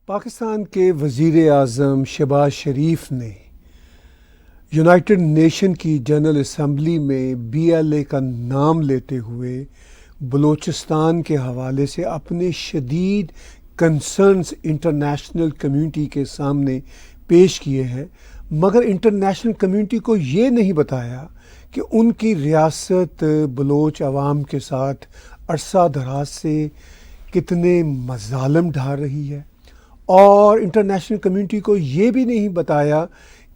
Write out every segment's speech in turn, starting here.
پاکستان کے وزیر اعظم شہباز شریف نے یونائٹڈ نیشن کی جنرل اسمبلی میں BLA کا نام لیتے ہوئے بلوچستان کے حوالے سے اپنے شدید کنسرنز انٹرنیشنل کمیونٹی کے سامنے پیش کیے ہیں، مگر انٹرنیشنل کمیونٹی کو یہ نہیں بتایا کہ ان کی ریاست بلوچ عوام کے ساتھ عرصہ دراز سے کتنے مظالم ڈھا رہی ہے، اور انٹرنیشنل کمیونٹی کو یہ بھی نہیں بتایا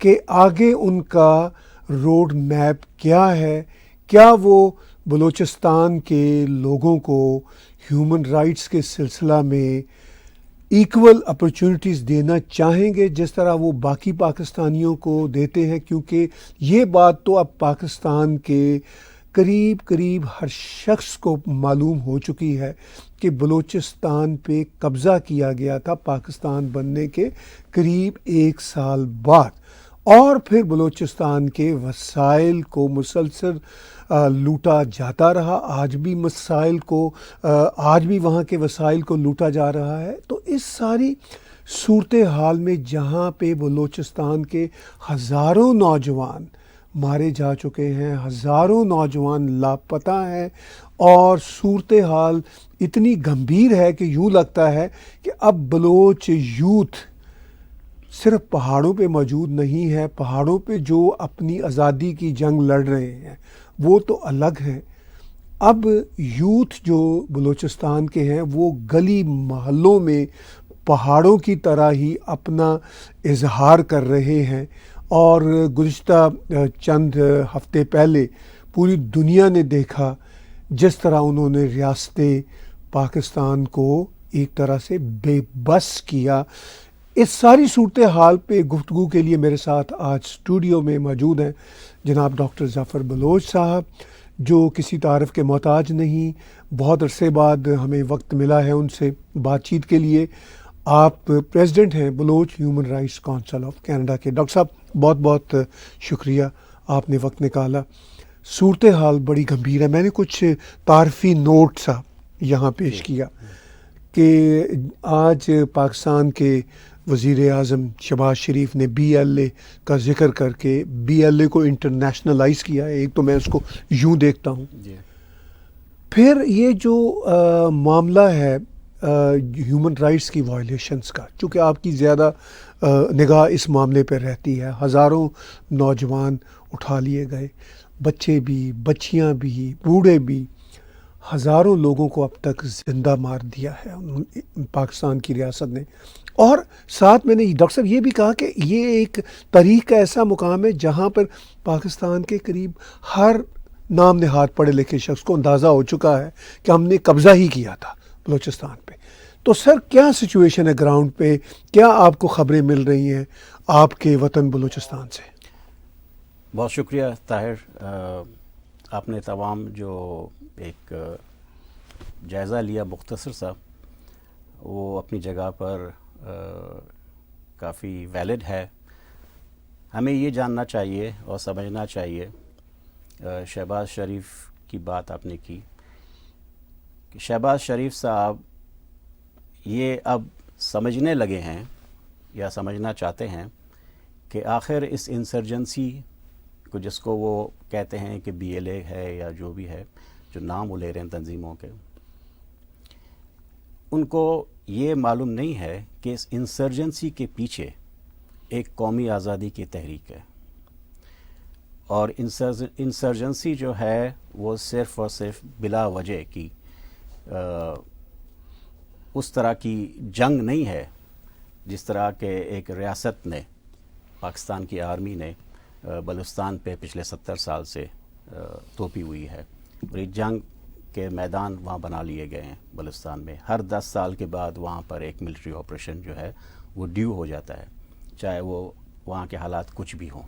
کہ آگے ان کا روڈ میپ کیا ہے، کیا وہ بلوچستان کے لوگوں کو ہیومن رائٹس کے سلسلہ میں ایکول اپرچونٹیز دینا چاہیں گے جس طرح وہ باقی پاکستانیوں کو دیتے ہیں، کیونکہ یہ بات تو اب پاکستان کے قریب ہر شخص کو معلوم ہو چکی ہے کہ بلوچستان پہ قبضہ کیا گیا تھا پاکستان بننے کے قریب 1 سال بعد، اور پھر بلوچستان کے وسائل کو مسلسل لوٹا جاتا رہا، آج بھی وہاں کے وسائل کو لوٹا جا رہا ہے۔ تو اس ساری صورتحال میں جہاں پہ بلوچستان کے ہزاروں نوجوان مارے جا چکے ہیں، ہزاروں نوجوان لاپتہ ہیں، اور صورتحال اتنی گمبھیر ہے کہ یوں لگتا ہے کہ اب بلوچ یوتھ صرف پہاڑوں پہ موجود نہیں ہے، پہاڑوں پہ جو اپنی آزادی کی جنگ لڑ رہے ہیں وہ تو الگ ہیں، اب یوتھ جو بلوچستان کے ہیں وہ گلی محلوں میں پہاڑوں کی طرح ہی اپنا اظہار کر رہے ہیں، اور گزشتہ چند ہفتے پہلے پوری دنیا نے دیکھا جس طرح انہوں نے ریاست پاکستان کو ایک طرح سے بے بس کیا۔ اس ساری صورتحال پہ گفتگو کے لیے میرے ساتھ آج اسٹوڈیو میں موجود ہیں جناب ڈاکٹر ظفر بلوچ صاحب، جو کسی تعارف کے محتاج نہیں، بہت عرصے بعد ہمیں وقت ملا ہے ان سے بات چیت کے لیے۔ آپ پریزیڈنٹ ہیں Baloch human rights council of Canada کے۔ ڈاکٹر صاحب بہت بہت شکریہ، آپ نے وقت نکالا۔ صورتحال بڑی گمبھیر ہے، میں نے کچھ تعارفی نوٹ سا یہاں پیش کیا کہ آج پاکستان کے وزیر اعظم شہباز شریف نے BLA کا ذکر کر کے BLA کو انٹرنیشنلائز کیا ہے، ایک تو میں اس کو یوں دیکھتا ہوں۔ پھر یہ جو معاملہ ہے ہیومن رائٹس کی وائلیشنز کا، چونکہ آپ کی زیادہ نگاہ اس معاملے پہ رہتی ہے، ہزاروں نوجوان اٹھا لیے گئے، بچے بھی، بچیاں بھی، بوڑھے بھی، ہزاروں لوگوں کو اب تک زندہ مار دیا ہے پاکستان کی ریاست نے۔ اور ساتھ میں نے ڈاکٹر صاحب یہ بھی کہا کہ یہ ایک تاریخ کا ایسا مقام ہے جہاں پر پاکستان کے قریب ہر نام نہاد پڑھے لکھے شخص کو اندازہ ہو چکا ہے کہ ہم نے قبضہ ہی کیا تھا بلوچستان پہ۔ تو سر کیا سچویشن ہے گراؤنڈ پہ، کیا آپ کو خبریں مل رہی ہیں آپ کے وطن بلوچستان سے؟ بہت شکریہ طاہر، آپ نے تمام جو ایک جائزہ لیا مختصر سا، وہ اپنی جگہ پر کافی ویلڈ ہے۔ ہمیں یہ جاننا چاہیے اور سمجھنا چاہیے، شہباز شریف کی بات آپ نے کی کہ شہباز شریف صاحب یہ اب سمجھنے لگے ہیں یا سمجھنا چاہتے ہیں کہ آخر اس انسرجنسی کو، جس کو وہ کہتے ہیں کہ BLA ہے یا جو بھی ہے، جو نام وہ لے رہے ہیں تنظیموں کے، ان کو یہ معلوم نہیں ہے کہ اس انسرجنسی کے پیچھے ایک قومی آزادی کی تحریک ہے، اور انسرجنسی جو ہے وہ صرف اور صرف بلا وجہ کی اس طرح کی جنگ نہیں ہے جس طرح کہ ایک ریاست نے، پاکستان کی آرمی نے بلوچستان پہ پچھلے 70 سال سے توپی ہوئی ہے، اور یہ جنگ کے میدان وہاں بنا لیے گئے ہیں بلوچستان میں۔ ہر 10 سال کے بعد وہاں پر ایک ملٹری آپریشن جو ہے وہ ڈیو ہو جاتا ہے، چاہے وہ وہاں کے حالات کچھ بھی ہوں،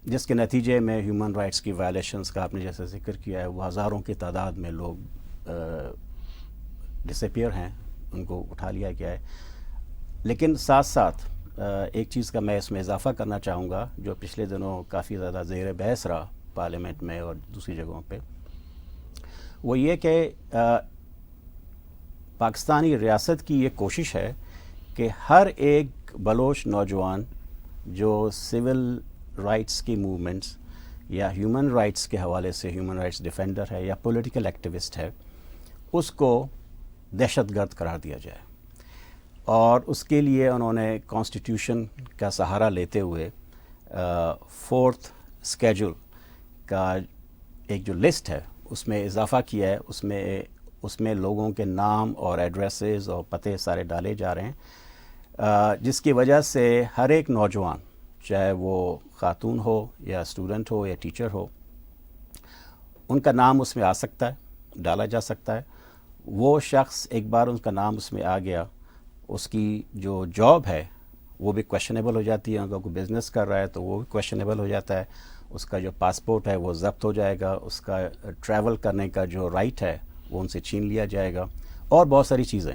جس کے نتیجے میں ہیومن رائٹس کی وائلیشنز کا آپ نے جیسے ذکر کیا ہے، وہ ہزاروں کی تعداد میں لوگ ڈسپیئر ہیں، ان کو اٹھا لیا گیا ہے۔ لیکن ساتھ ساتھ ایک چیز کا میں اس میں اضافہ کرنا چاہوں گا جو پچھلے دنوں کافی زیادہ زیر بحث رہا پارلیمنٹ میں اور دوسری جگہوں پہ، وہ یہ کہ پاکستانی ریاست کی یہ کوشش ہے کہ ہر ایک بلوچ نوجوان جو سول رائٹس کی موومنٹس یا ہیومن رائٹس کے حوالے سے ہیومن رائٹس ڈیفینڈر ہے یا پولیٹیکل ایکٹیوسٹ ہے، اس کو دہشت گرد قرار دیا جائے. اور اس کے لیے انہوں نے کانسٹیٹیوشن کا سہارا لیتے ہوئے 4th اسکیجول کا ایک جو لسٹ ہے اس میں اضافہ کیا ہے. اس میں لوگوں کے نام اور ایڈریسز اور پتے سارے ڈالے جا رہے ہیں، جس کی وجہ سے ہر ایک نوجوان، چاہے وہ خاتون ہو یا اسٹوڈنٹ ہو یا ٹیچر ہو، ان کا نام اس میں آ سکتا ہے، ڈالا جا سکتا ہے. وہ شخص ایک بار ان کا نام اس میں آ گیا، اس کی جو جاب ہے وہ بھی کویشچنیبل ہو جاتی ہے. اگر کوئی بزنس کر رہا ہے تو وہ بھی کویشچنیبل ہو جاتا ہے. اس کا جو پاسپورٹ ہے وہ ضبط ہو جائے گا. اس کا ٹریول کرنے کا جو رائٹ ہے وہ ان سے چھین لیا جائے گا. اور بہت ساری چیزیں،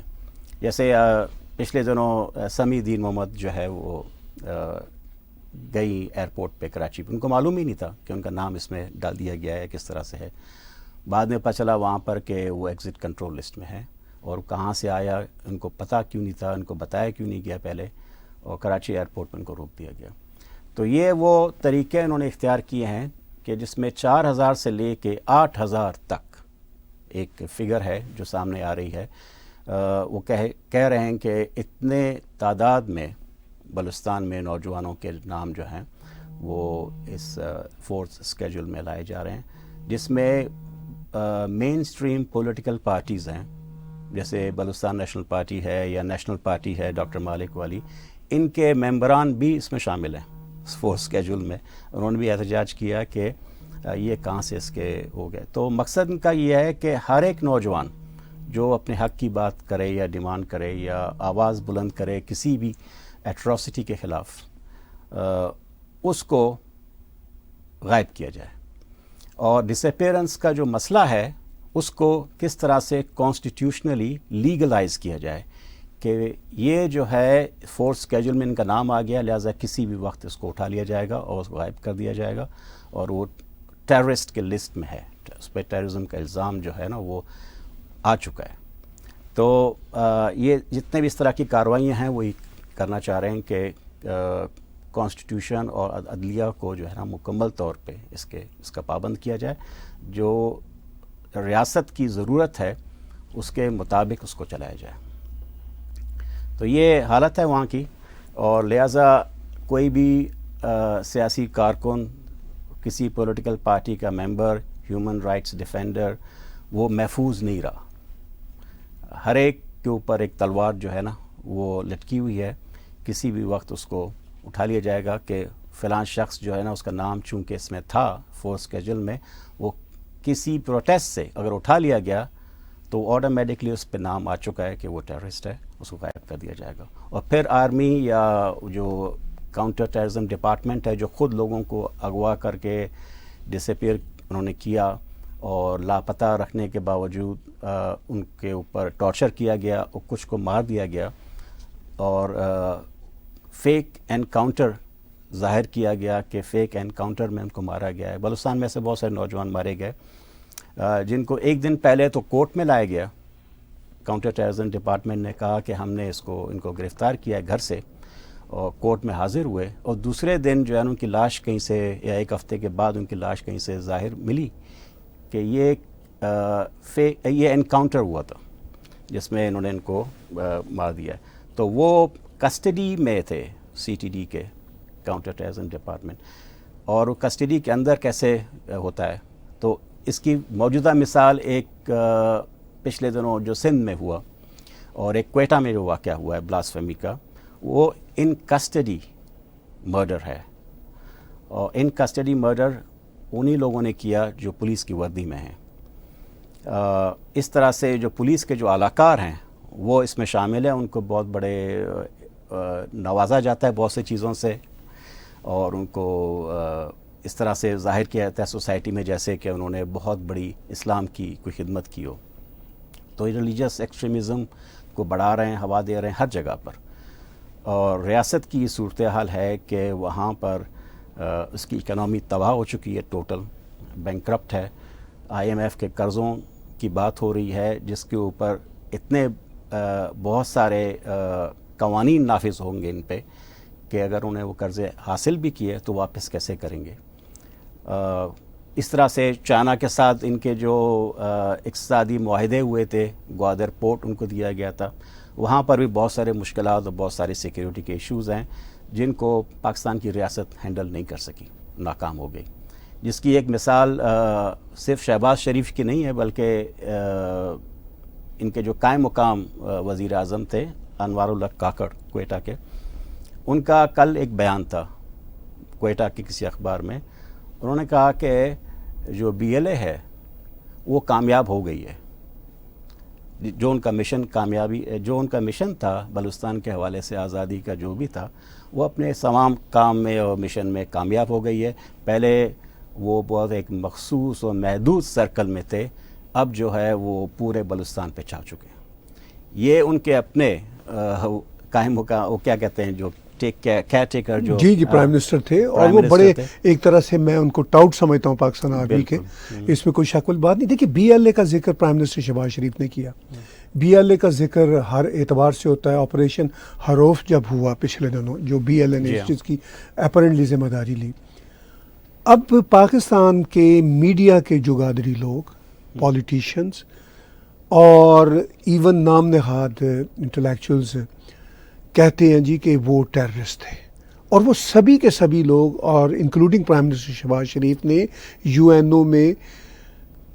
جیسے پچھلے دنوں سمیع الدین محمد جو ہے وہ گئی ایئرپورٹ پہ کراچی پہ، ان کو معلوم ہی نہیں تھا کہ ان کا نام اس میں ڈال دیا گیا ہے، کس طرح سے ہے. بعد میں پتہ چلا وہاں پر کہ وہ ایگزٹ کنٹرول لسٹ میں ہے، اور کہاں سے آیا ان کو پتہ کیوں نہیں تھا، ان کو بتایا کیوں نہیں گیا پہلے، اور کراچی ایئرپورٹ پہ ان کو روک دیا گیا. تو یہ وہ طریقے انہوں نے اختیار کیے ہیں کہ جس میں 4000 سے لے کے 8000 تک ایک فگر ہے جو سامنے آ رہی ہے. وہ کہہ رہے ہیں کہ اتنے تعداد میں بلوچستان میں نوجوانوں کے نام جو ہیں وہ اس 4th اسکیجول میں لائے جا رہے ہیں، جس میں مین اسٹریم پولیٹیکل پارٹیز ہیں، جیسے بلوچستان نیشنل پارٹی ہے یا نیشنل پارٹی ہے ڈاکٹر مالک والی، ان کے ممبران بھی اس میں شامل ہیں. 4th اسکیجول میں انہوں نے بھی احتجاج کیا کہ یہ کہاں سے اس کے ہو گئے. تو مقصد ان کا یہ ہے کہ ہر ایک نوجوان جو اپنے حق کی بات کرے یا ڈیمانڈ کرے یا آواز بلند کرے کسی بھی ایٹراسٹی کے خلاف، اس کو غائب کیا جائے. اور ڈس اپیئرنس کا جو مسئلہ ہے اس کو کس طرح سے کانسٹیٹیوشنلی لیگلائز کیا جائے کہ یہ جو ہے 4th اسکیجول میں ان کا نام آ گیا، لہٰذا کسی بھی وقت اس کو اٹھا لیا جائے گا اور اس کو غائب کر دیا جائے گا. اور وہ ٹیررسٹ کے لسٹ میں ہے، اس پہ ٹیررزم کا الزام جو ہے نا وہ آ چکا ہے. تو یہ جتنے بھی اس طرح کی کارروائیاں ہیں وہ کرنا چاہ رہے ہیں کہ کانسٹیٹیوشن اور عدلیہ کو جو ہے نا مکمل طور پہ اس کا پابند کیا جائے، جو ریاست کی ضرورت ہے اس کے مطابق اس کو چلایا جائے. تو یہ حالت ہے وہاں کی، اور لہٰذا کوئی بھی سیاسی کارکن، کسی پولیٹیکل پارٹی کا ممبر، ہیومن رائٹس ڈیفینڈر، وہ محفوظ نہیں رہا. ہر ایک کے اوپر ایک تلوار جو ہے نا وہ لٹکی ہوئی ہے. کسی بھی وقت اس کو اٹھا لیا جائے گا کہ فلاں شخص جو ہے نا اس کا نام چونکہ اس میں تھا 4th اسکیجول میں، وہ کسی پروٹیسٹ سے اگر اٹھا لیا گیا تو آٹومیٹکلی اس پہ نام آ چکا ہے کہ وہ ٹیررسٹ ہے، اس کو غائب کر دیا جائے گا. اور پھر آرمی یا جو کاؤنٹر ٹیررزم ڈپارٹمنٹ ہے جو خود لوگوں کو اغوا کر کے ڈس اپیئر انہوں نے کیا اور لاپتہ رکھنے کے باوجود ان کے اوپر ٹارچر کیا گیا اور کچھ کو مار دیا گیا، اور فیک انکاؤنٹر ظاہر کیا گیا کہ فیک انکاؤنٹر میں ان کو مارا گیا ہے. بلوچستان میں سے بہت سارے نوجوان مارے گئے جن کو ایک دن پہلے تو کورٹ میں لایا گیا. کاؤنٹر ٹیررزم ڈپارٹمنٹ نے کہا کہ ہم نے ان کو گرفتار کیا ہے گھر سے، اور کورٹ میں حاضر ہوئے، اور دوسرے دن جو ہے ان کی لاش کہیں سے، یا ایک ہفتے کے بعد ان کی لاش کہیں سے ظاہر ملی کہ یہ انکاؤنٹر ہوا تھا جس میں انہوں نے ان کو مار دیا. تو وہ کسٹڈی میں تھے CTD کے کاؤنٹر ٹیررزم ڈپارٹمنٹ، اور وہ کسٹڈی کے اندر کیسے ہوتا ہے. تو اس کی موجودہ مثال ایک پچھلے دنوں جو سندھ میں ہوا اور ایک کوئٹہ میں جو واقعہ ہوا ہے بلاسفیمی کا، وہ ان کسٹڈی مرڈر ہے. اور ان کسٹڈی مرڈر انہی لوگوں نے کیا جو پولیس کی وردی میں ہیں. اس طرح سے جو پولیس کے جو اعلیٰ ہیں وہ اس میں شامل ہیں. ان کو بہت بڑے نوازا جاتا ہے بہت سی چیزوں سے، اور ان کو اس طرح سے ظاہر کیا جاتا ہے سوسائٹی میں جیسے کہ انہوں نے بہت بڑی اسلام کی کوئی خدمت کی ہو. تو ریلیجس ایکسٹریمزم کو بڑھا رہے ہیں، ہوا دے رہے ہیں ہر جگہ پر. اور ریاست کی صورتحال ہے کہ وہاں پر اس کی اکنامی تباہ ہو چکی ہے، ٹوٹل بینکرپٹ ہے. IMF کے قرضوں کی بات ہو رہی ہے جس کے اوپر اتنے بہت سارے قوانین نافذ ہوں گے ان پہ کہ اگر انہیں وہ قرضے حاصل بھی کیے تو واپس کیسے کریں گے. اس طرح سے چائنا کے ساتھ ان کے جو اقتصادی معاہدے ہوئے تھے، گوادر پورٹ ان کو دیا گیا تھا، وہاں پر بھی بہت سارے مشکلات اور بہت سارے سیکیورٹی کے ایشوز ہیں جن کو پاکستان کی ریاست ہینڈل نہیں کر سکی، ناکام ہو گئی. جس کی ایک مثال صرف شہباز شریف کی نہیں ہے، بلکہ ان کے جو قائم مقام وزیر اعظم تھے انوار الحق کاکڑ کوئٹہ کے، ان کا کل ایک بیان تھا کوئٹہ کے کسی اخبار میں. انہوں نے کہا کہ جو بی ایل اے ہے وہ کامیاب ہو گئی ہے. جو ان کا مشن تھا بلوچستان کے حوالے سے آزادی کا جو بھی تھا، وہ اپنے تمام کام میں اور مشن میں کامیاب ہو گئی ہے. پہلے وہ بہت ایک مخصوص اور محدود سرکل میں تھے، اب جو ہے وہ پورے بلوچستان پہ چھا چکے ہیں. یہ ان کے اپنے قائم مقام، وہ کیا کہتے ہیں، جو کیئر ٹیکر جو جی پرائم منسٹر تھے، اور وہ بڑے ایک طرح سے میں ان کو ٹاؤٹ سمجھتا ہوں پاکستان آرمی کے، اس میں کوئی شک والی بات نہیں. دیکھیے بی ایل اے کا ذکر پرائم منسٹر شہباز شریف نے کیا. بی ایل اے کا ذکر ہر اعتبار سے ہوتا ہے. آپریشن ہروف جب ہوا پچھلے دنوں، جو بی ایل اے نے اس چیز کی اپیرنٹلی ذمہ داری لی. اب پاکستان کے میڈیا کے جگادری لوگ، پولیٹیشنز اور ایون نام نہاد انٹلیکچوئلز کہتے ہیں جی کہ وہ ٹیررسٹ تھے، اور وہ سبھی کے سبھی لوگ، اور انکلوڈنگ پرائم منسٹر شہباز شریف نے یو این او میں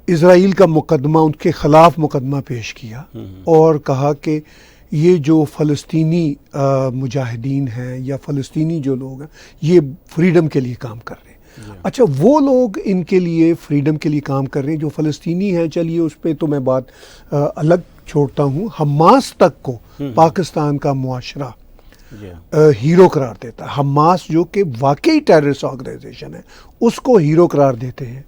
اسرائیل کا مقدمہ، ان کے خلاف مقدمہ پیش کیا اور کہا کہ یہ جو فلسطینی مجاہدین ہیں یا فلسطینی جو لوگ ہیں یہ فریڈم کے لیے کام کر رہے ہیں. اچھا، وہ لوگ ان کے لیے فریڈم کے لیے کام کر رہے ہیں جو فلسطینی ہیں. چلیے اس پہ تو میں بات الگ چھوڑتا ہوں. حماس تک کو پاکستان کا معاشرہ ہیرو قرار دیتا ہے. حماس جو کہ واقعی ٹیررسٹ آرگنائزیشن ہے اس کو ہیرو قرار دیتے ہیں.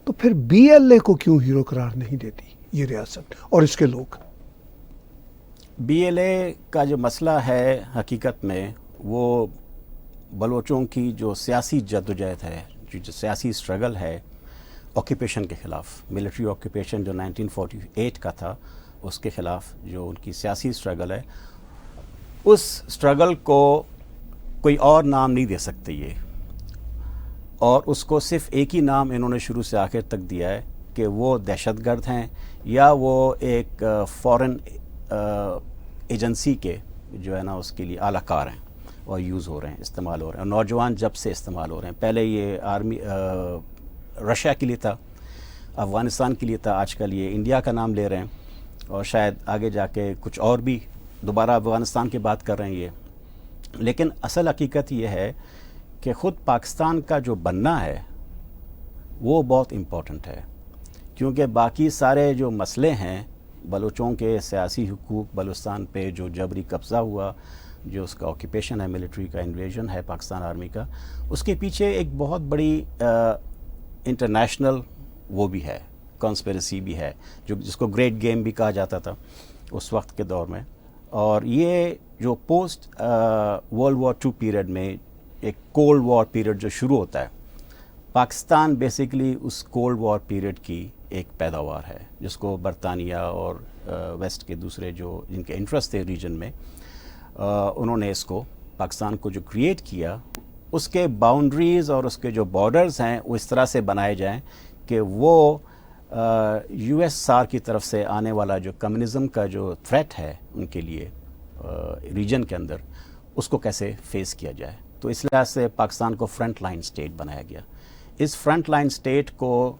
تو پھر بی ایل اے کو کیوں ہیرو قرار نہیں دیتی یہ ریاست اور اس کے لوگ؟ بی ایل اے کا جو مسئلہ ہے حقیقت میں وہ بلوچوں کی جو سیاسی جدوجہد ہے، جو سیاسی اسٹرگل ہے آکیپیشن کے خلاف، ملٹری آکیپیشن جو 1948 کا تھا اس کے خلاف جو ان کی سیاسی اسٹرگل ہے، اس اسٹرگل کو کوئی اور نام نہیں دے سکتے یہ، اور اس کو صرف ایک ہی نام انہوں نے شروع سے آخر تک دیا ہے کہ وہ دہشت گرد ہیں یا وہ ایک فورن ایجنسی کے جو ہے نا اس کے لیے اعلی کار ہیں اور یوز ہو رہے ہیں، استعمال ہو رہے ہیں. نوجوان جب سے استعمال ہو رہے ہیں، پہلے یہ آرمی رشیا کے لیے تھا، افغانستان کے لیے تھا، آج کل یہ انڈیا کا نام لے رہے ہیں، اور شاید آگے جا کے کچھ اور بھی دوبارہ افغانستان کی بات کر رہے ہیں یہ. لیکن اصل حقیقت یہ ہے کہ خود پاکستان کا جو بننا ہے وہ بہت امپورٹنٹ ہے، کیونکہ باقی سارے جو مسئلے ہیں بلوچوں کے سیاسی حقوق، بلوچستان پہ جو جبری قبضہ ہوا، جو اس کا آکیپیشن ہے، ملٹری کا انویژن ہے پاکستان آرمی کا، اس کے پیچھے ایک بہت بڑی انٹرنیشنل وہ بھی ہے، کانسپیریسی بھی ہے، جس کو گریٹ گیم بھی کہا جاتا تھا اس وقت کے دور میں. اور یہ جو پوسٹ ورلڈ وار 2 پیریڈ میں ایک کولڈ وار پیریڈ جو شروع ہوتا ہے، پاکستان بیسیکلی اس کولڈ وار پیریڈ کی ایک پیداوار ہے، جس کو برطانیہ اور ویسٹ کے دوسرے جو جن کے انٹرسٹ تھے ریجن میں، انہوں نے اس کو پاکستان کو جو کریٹ کیا، اس کے باؤنڈریز اور اس کے جو بارڈرز ہیں وہ اس طرح سے بنائے جائیں کہ وہ یو ایس SAR کی طرف سے آنے والا جو کمیونزم کا جو تھریٹ ہے ان کے لیے ریجن کے اندر، اس کو کیسے فیس کیا جائے. تو اس لحاظ سے پاکستان کو فرنٹ لائن اسٹیٹ بنایا گیا. اس فرنٹ لائن اسٹیٹ کو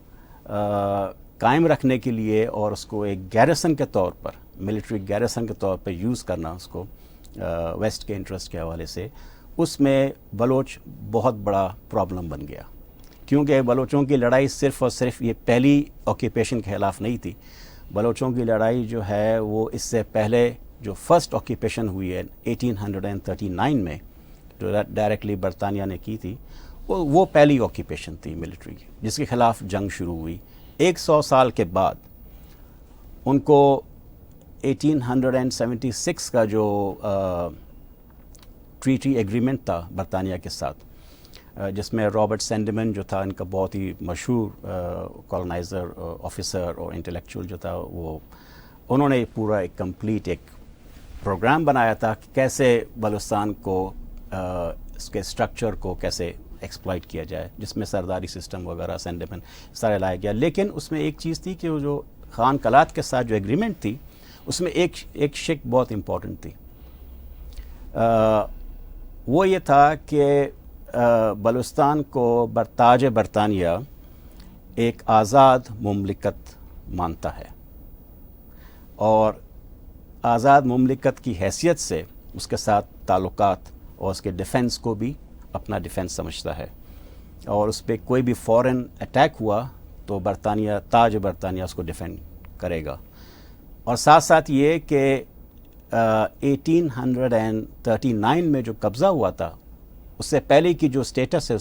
قائم رکھنے کے لیے اور اس کو ایک گیرسن کے طور پر، ملٹری گیرسن کے طور پر یوز کرنا اس کو ویسٹ کے انٹرسٹ کے حوالے سے، اس میں بلوچ بہت بڑا پرابلم بن گیا. کیونکہ بلوچوں کی لڑائی صرف اور صرف یہ پہلی آکیپیشن کے خلاف نہیں تھی. بلوچوں کی لڑائی جو ہے وہ اس سے پہلے جو فرسٹ آکیپیشن ہوئی ہے 1839 میں، جو ڈائریکٹلی برطانیہ نے کی تھی، وہ پہلی آکیپیشن تھی ملٹری کی، جس کے خلاف جنگ شروع ہوئی. 100 سال کے بعد ان کو 1876 کا جو ٹریٹی ایگریمنٹ تھا برطانیہ کے ساتھ، جس میں رابرٹ سینڈمن جو تھا ان کا بہت ہی مشہور کالونائزر آفیسر اور انٹلیکچوئل جو تھا، وہ انہوں نے پورا ایک کمپلیٹ ایک پروگرام بنایا تھا کہ کیسے بلوچستان کو اس کے اسٹرکچر کو کیسے ایکسپلائٹ کیا جائے، جس میں سرداری سسٹم وغیرہ سینڈمنٹ سارے لایا گیا. لیکن اس میں ایک چیز تھی کہ وہ جو خان قلات کے ساتھ جو ایگریمنٹ تھی اس میں ایک شک بہت امپورٹنٹ تھی. وہ یہ تھا کہ بلوچستان کو تاج برطانیہ ایک آزاد مملکت مانتا ہے اور آزاد مملکت کی حیثیت سے اس کے ساتھ تعلقات اور اس کے ڈیفنس کو بھی اپنا ڈیفنس سمجھتا ہے، اور اس پہ کوئی بھی فورن اٹیک ہوا تو تاج برطانیہ اس کو ڈیفینڈ کرے گا. اور ساتھ ساتھ یہ کہ 1839 میں جو قبضہ ہوا تھا اس سے پہلے کی جو سٹیٹس ہے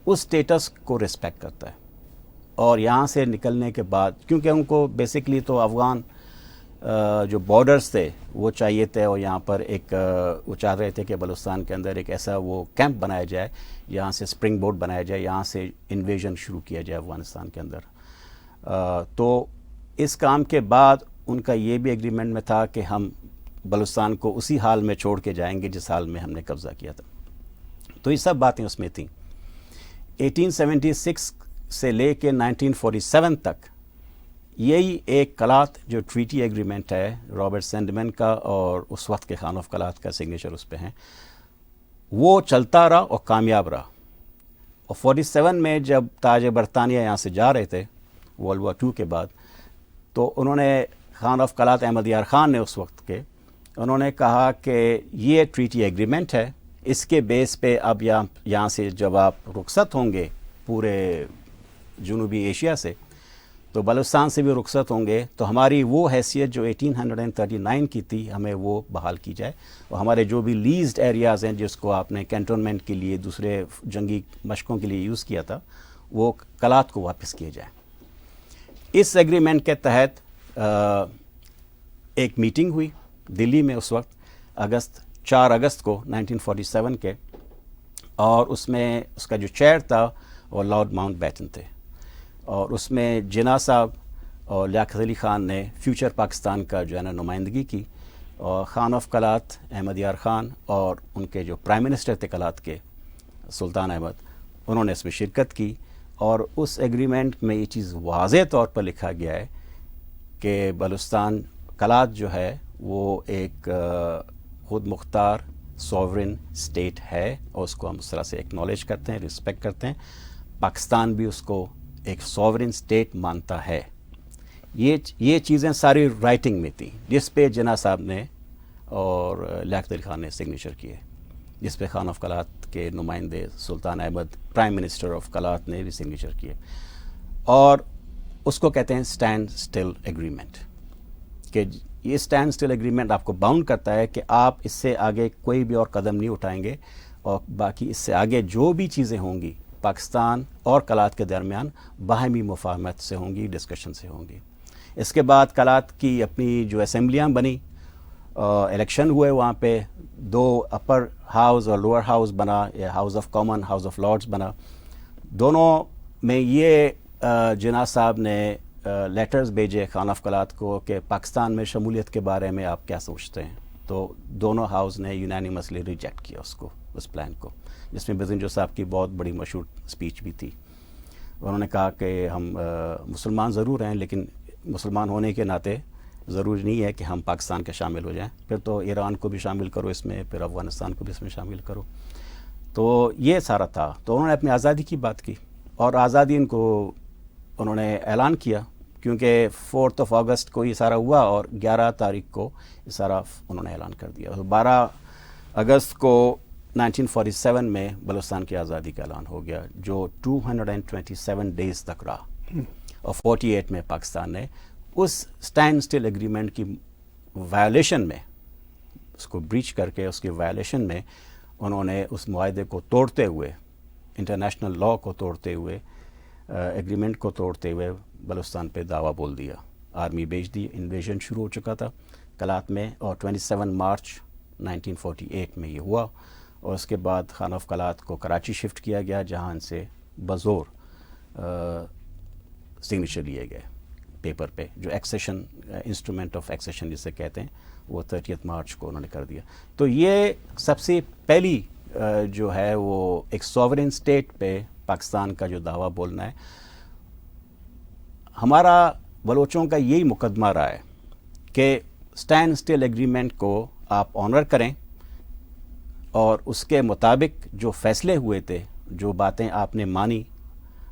اس سٹیٹس کو رسپیکٹ کرتا ہے. اور یہاں سے نکلنے کے بعد کیونکہ ان کو بیسکلی تو افغان جو بارڈرز تھے وہ چاہیے تھے، اور یہاں پر وہ چاہ رہے تھے کہ بلوچستان کے اندر ایک ایسا وہ کیمپ بنایا جائے، یہاں سے سپرنگ بورڈ بنایا جائے، یہاں سے انویژن شروع کیا جائے افغانستان کے اندر. تو اس کام کے بعد ان کا یہ بھی ایگریمنٹ میں تھا کہ ہم بلوچستان کو اسی حال میں چھوڑ کے جائیں گے جس حال میں ہم نے قبضہ کیا تھا. تو یہ سب باتیں اس میں تھیں. 1876 سے لے کے 1947 تک یہی ایک قلات جو ٹریٹی ایگریمنٹ ہے رابرٹ سینڈمن کا اور اس وقت کے خان آف قلات کا سگنیچر اس پہ ہیں، وہ چلتا رہا اور کامیاب رہا. اور 47 میں جب تاج برطانیہ یہاں سے جا رہے تھے ورلڈ وار 2 کے بعد، تو انہوں نے خان آف قلات احمد یار خان نے اس وقت کے انہوں نے کہا کہ یہ ٹریٹی ایگریمنٹ ہے، اس کے بیس پہ اب یہاں سے جب آپ رخصت ہوں گے پورے جنوبی ایشیا سے تو بلوچستان سے بھی رخصت ہوں گے، تو ہماری وہ حیثیت جو 1839 کی تھی ہمیں وہ بحال کی جائے، اور ہمارے جو بھی لیزڈ ایریاز ہیں جس کو آپ نے کینٹونمنٹ کے لیے دوسرے جنگی مشقوں کے لیے یوز کیا تھا وہ قلات کو واپس کیے جائیں. اس ایگریمنٹ کے تحت ایک میٹنگ ہوئی دلی میں اس وقت 4 اگست کو 1947 کے، اور اس میں اس کا جو چیئر تھا وہ لارڈ ماؤنٹ بیٹن تھے، اور اس میں جناح صاحب اور لیاقت علی خان نے فیوچر پاکستان کا جو ہے نا نمائندگی کی، اور خان آف قلات احمد یار خان اور ان کے جو پرائم منسٹر تھے قلات کے سلطان احمد، انہوں نے اس میں شرکت کی. اور اس ایگریمنٹ میں یہ چیز واضح طور پر لکھا گیا ہے کہ بلوچستان قلات جو ہے وہ ایک خود مختار سوورن اسٹیٹ ہے، اور اس کو ہم اس طرح سے ایکنالج کرتے ہیں، رسپیکٹ کرتے ہیں. پاکستان بھی اس کو ایک سوورن اسٹیٹ مانتا ہے. یہ چیزیں ساری رائٹنگ میں تھیں جس پہ جناح صاحب نے اور لیاقت علی خان نے سگنیچر کیے، جس پہ خان آف قلات کے نمائندے Sultan Ahmed prime minister of Kalat نے بھی سگنیچر کیے. اور اس کو کہتے ہیں اسٹینڈ اسٹل ایگریمنٹ، کہ یہ اسٹینڈ اسٹل ایگریمنٹ آپ کو باؤنڈ کرتا ہے کہ آپ اس سے آگے کوئی بھی اور قدم نہیں اٹھائیں گے، اور باقی اس سے آگے جو بھی چیزیں ہوں گی پاکستان اور قلات کے درمیان باہمی مفاہمت سے ہوں گی، ڈسکشن سے ہوں گی. اس کے بعد قلات کی اپنی جو اسمبلیاں بنی، الیکشن ہوئے، وہاں پہ 2 اپر ہاؤس اور لوور ہاؤس بنا، یا house of common, house of Lords بنا. دونوں میں یہ جناح صاحب نے لیٹرز بھیجے خان آف قلات کو کہ پاکستان میں شمولیت کے بارے میں آپ کیا سوچتے ہیں، تو دونوں ہاؤس نے یونینیمسلی ریجیکٹ کیا اس پلان کو، جس میں بزنجو صاحب کی بہت بڑی مشہور اسپیچ بھی تھی. انہوں نے کہا کہ ہم مسلمان ضرور ہیں لیکن مسلمان ہونے کے ناطے ضروری نہیں ہے کہ ہم پاکستان کے شامل ہو جائیں، پھر تو ایران کو بھی شامل کرو اس میں، پھر افغانستان کو بھی اس میں شامل کرو. تو یہ سارا تھا. تو انہوں نے اپنی آزادی کی بات کی، اور آزادی ان کو انہوں نے اعلان کیا، کیونکہ 4 اگست کو یہ سارا ہوا اور 11 تاریخ کو یہ سارا انہوں نے اعلان کر دیا. 12 اگست کو 1947 میں بلوچستان کی آزادی کا اعلان ہو گیا، جو 227 ڈیز تک رہا، اور 48 میں پاکستان نے اس اسٹینڈ اسٹل ایگریمنٹ کی وائلیشن میں، اس کو بریچ کر کے اس کی وائلیشن میں انہوں نے اس معاہدے کو توڑتے ہوئے، انٹرنیشنل لاء کو توڑتے ہوئے، ایگریمنٹ کو توڑتے ہوئے بلوچستان پہ دعویٰ بول دیا. آرمی بھیج دی، انویژن شروع ہو چکا تھا قلات میں، اور 27 مارچ 1948 میں یہ ہوا. اور اس کے بعد خان آف قلات کو کراچی شفٹ کیا گیا، جہاں ان سے بزور سگنیچر لیے گئے پیپر پہ، جو ایکسیشن انسٹرومنٹ آف ایکسیشن جسے کہتے ہیں، وہ 30 مارچ کو انہوں نے کر دیا. تو یہ سب سے پہلی جو ہے وہ ایک سوورن اسٹیٹ پہ پاکستان کا جو دعویٰ بولنا ہے. ہمارا بلوچوں کا یہی مقدمہ رہا ہے کہ اسٹینڈ اسٹل ایگریمنٹ کو آپ آنر کریں اور اس کے مطابق جو فیصلے ہوئے تھے, جو باتیں آپ نے مانی,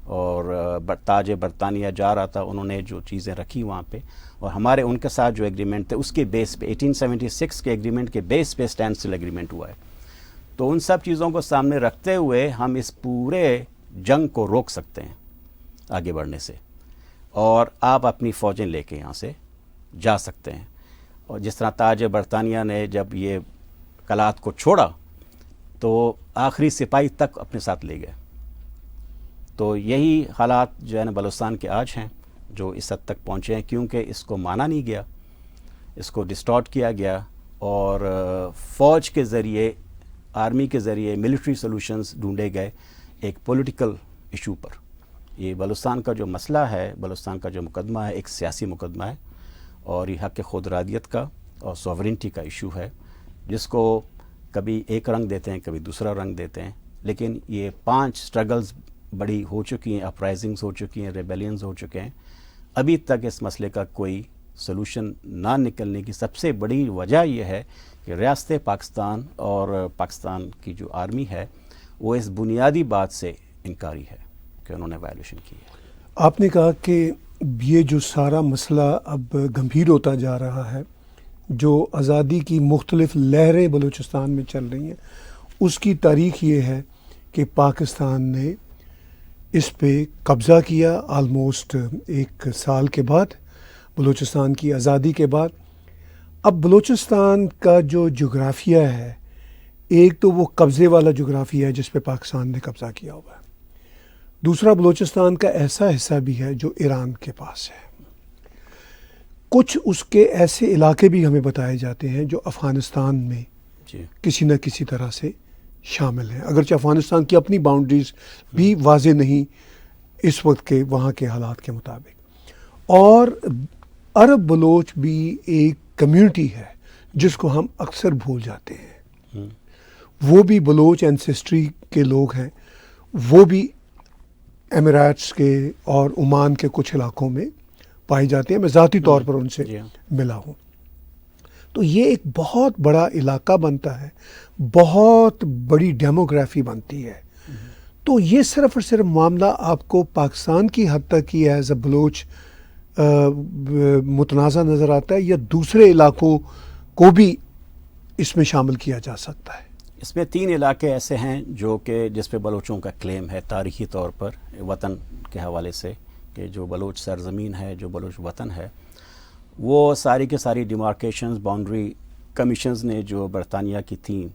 اور تاج برطانیہ جا رہا تھا, انہوں نے جو چیزیں رکھی وہاں پہ, اور ہمارے ان کے ساتھ جو ایگریمنٹ تھے اس کے بیس پہ 1876 کے ایگریمنٹ کے بیس پہ اسٹینڈ اسٹل ایگریمنٹ ہوا ہے. تو ان سب چیزوں کو سامنے رکھتے ہوئے ہم اس پورے جنگ کو روک سکتے ہیں آگے بڑھنے سے, اور آپ اپنی فوجیں لے کے یہاں سے جا سکتے ہیں. اور جس طرح تاج برطانیہ نے جب یہ قلعات کو چھوڑا تو آخری سپاہی تک اپنے ساتھ لے گئے. تو یہی حالات جو ہے نا بلوچستان کے آج ہیں, جو اس حد تک پہنچے ہیں کیونکہ اس کو مانا نہیں گیا, اس کو ڈسٹارٹ کیا گیا, اور فوج کے ذریعے, آرمی کے ذریعے ملٹری سولوشنز ڈھونڈے گئے ایک پولیٹیکل ایشو پر. یہ بلوچستان کا جو مسئلہ ہے, بلوچستان کا جو مقدمہ ہے, ایک سیاسی مقدمہ ہے, اور یہ حق خود ارادیت کا اور سوورنٹی کا ایشو ہے, جس کو کبھی ایک رنگ دیتے ہیں, کبھی دوسرا رنگ دیتے ہیں. لیکن یہ 5 سٹرگلز بڑی ہو چکی ہیں, اپرائزنگز ہو چکی ہیں, ریبیلینز ہو چکے ہیں. ابھی تک اس مسئلے کا کوئی سلوشن نہ نکلنے کی سب سے بڑی وجہ یہ ہے کہ ریاست پاکستان اور پاکستان کی جو آرمی ہے وہ اس بنیادی بات سے انکاری ہے کہ انہوں نے وائلیشن کی ہے. آپ نے کہا کہ یہ جو سارا مسئلہ اب گمبھیر ہوتا جا رہا ہے, جو آزادی کی مختلف لہریں بلوچستان میں چل رہی ہیں, اس کی تاریخ یہ ہے کہ پاکستان نے اس پہ قبضہ کیا آلموسٹ 1 سال کے بعد, بلوچستان کی آزادی کے بعد. اب بلوچستان کا جو جغرافیہ ہے, ایک تو وہ قبضے والا جغرافیہ ہے جس پہ پاکستان نے قبضہ کیا ہوا ہے, دوسرا بلوچستان کا ایسا حصہ بھی ہے جو ایران کے پاس ہے. کچھ اس کے ایسے علاقے بھی ہمیں بتائے جاتے ہیں جو افغانستان میں کسی نہ کسی طرح سے شامل ہیں, اگرچہ افغانستان کی اپنی باؤنڈریز بھی واضح نہیں اس وقت کے وہاں کے حالات کے مطابق. اور عرب بلوچ بھی ایک کمیونٹی ہے جس کو ہم اکثر بھول جاتے ہیں. وہ بھی بلوچ اینسیسٹری کے لوگ ہیں, وہ بھی اماراتس کے اور عمان کے کچھ علاقوں میں پائے جاتے ہیں. میں ذاتی طور پر ان سے ملا ہوں. تو یہ ایک بہت بڑا علاقہ بنتا ہے, بہت بڑی ڈیموگرافی بنتی ہے. تو یہ صرف اور صرف معاملہ آپ کو پاکستان کی حد تک ہی ایز اے بلوچ متنازع نظر آتا ہے, یا دوسرے علاقوں کو بھی اس میں شامل کیا جا سکتا ہے؟ اس میں 3 علاقے ایسے ہیں جو کہ جس پہ بلوچوں کا کلیم ہے تاریخی طور پر وطن کے حوالے سے, کہ جو بلوچ سرزمین ہے, جو بلوچ وطن ہے, وہ ساری کے ساری ڈیمارکیشنز, باؤنڈری کمیشنز نے جو برطانیہ کی تھیں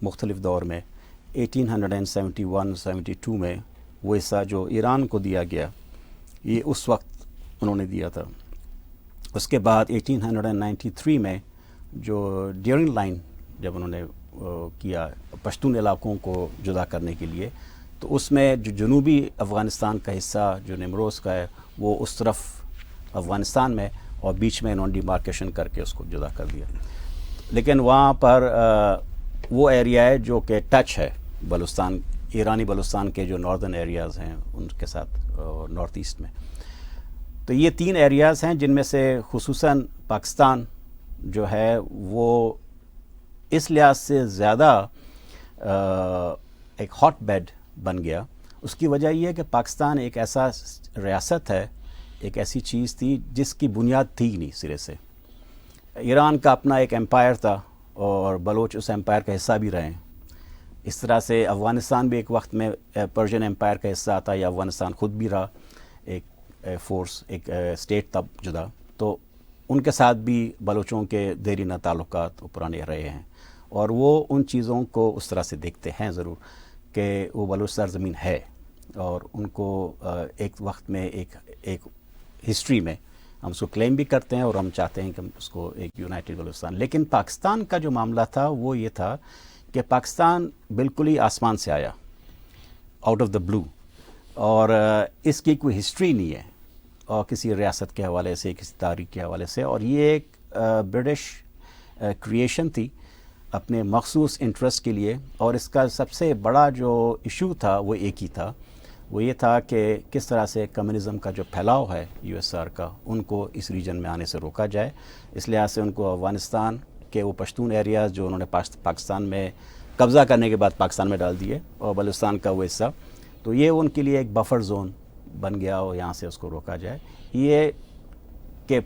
مختلف دور میں, 1871-72 میں وہ حصہ جو ایران کو دیا گیا, یہ اس وقت انہوں نے دیا تھا. اس کے بعد 1893 میں جو ڈیورنگ لائن جب انہوں نے کیا پشتون علاقوں کو جدا کرنے کے لیے, تو اس میں جو جنوبی افغانستان کا حصہ جو نیمروز کا ہے وہ اس طرف افغانستان میں, اور بیچ میں انہوں نے ڈیمارکیشن کر کے اس کو جدا کر دیا. لیکن وہاں پر وہ ایریا ہے جو کہ ٹچ ہے بلوچستان, ایرانی بلوچستان کے جو ناردرن ایریاز ہیں ان کے ساتھ, نارتھ ایسٹ میں. تو یہ 3 ایریاز ہیں جن میں سے خصوصاً پاکستان جو ہے وہ اس لحاظ سے زیادہ ایک ہاٹ بیڈ بن گیا. اس کی وجہ یہ ہے کہ پاکستان ایک ایسا ریاست ہے, ایک ایسی چیز تھی جس کی بنیاد تھی نہیں سرے سے. ایران کا اپنا ایک امپائر تھا اور بلوچ اس امپائر کا حصہ بھی رہے. اس طرح سے افغانستان بھی ایک وقت میں پرشین امپائر کا حصہ تھا, یا افغانستان خود بھی رہا ایک فورس, ایک اسٹیٹ تب جدا. تو ان کے ساتھ بھی بلوچوں کے دیرینہ تعلقات پرانے رہے ہیں, اور وہ ان چیزوں کو اس طرح سے دیکھتے ہیں ضرور کہ وہ بلوچ سرزمین ہے, اور ان کو ایک وقت میں ایک ہسٹری میں ہم اس کو کلیم بھی کرتے ہیں, اور ہم چاہتے ہیں کہ ہم اس کو ایک یونائٹڈ بلوچستان. لیکن پاکستان کا جو معاملہ تھا وہ یہ تھا کہ پاکستان بالکل ہی آسمان سے آیا, آؤٹ آف دا بلو, اور اس کی کوئی ہسٹری نہیں ہے, اور کسی ریاست کے حوالے سے, کسی تاریخ کے حوالے سے. اور یہ ایک برٹش کریشن تھی اپنے مخصوص انٹرسٹ کے لیے، اور اس کا سب سے بڑا جو ایشو تھا وہ ایک ہی تھا، وہ یہ تھا کہ کس طرح سے کمیونزم کا جو پھیلاؤ ہے USSR کا، ان کو اس ریجن میں آنے سے روکا جائے۔ اس لحاظ سے ان کو افغانستان کے وہ پشتون ایریاز جو انہوں نے پاکستان میں قبضہ کرنے کے بعد پاکستان میں ڈال دیے، اور بلوچستان کا وہ حصہ، تو یہ ان کے لیے ایک بفر زون بن گیا، اور یہاں سے اس کو روکا جائے۔ یہ کہ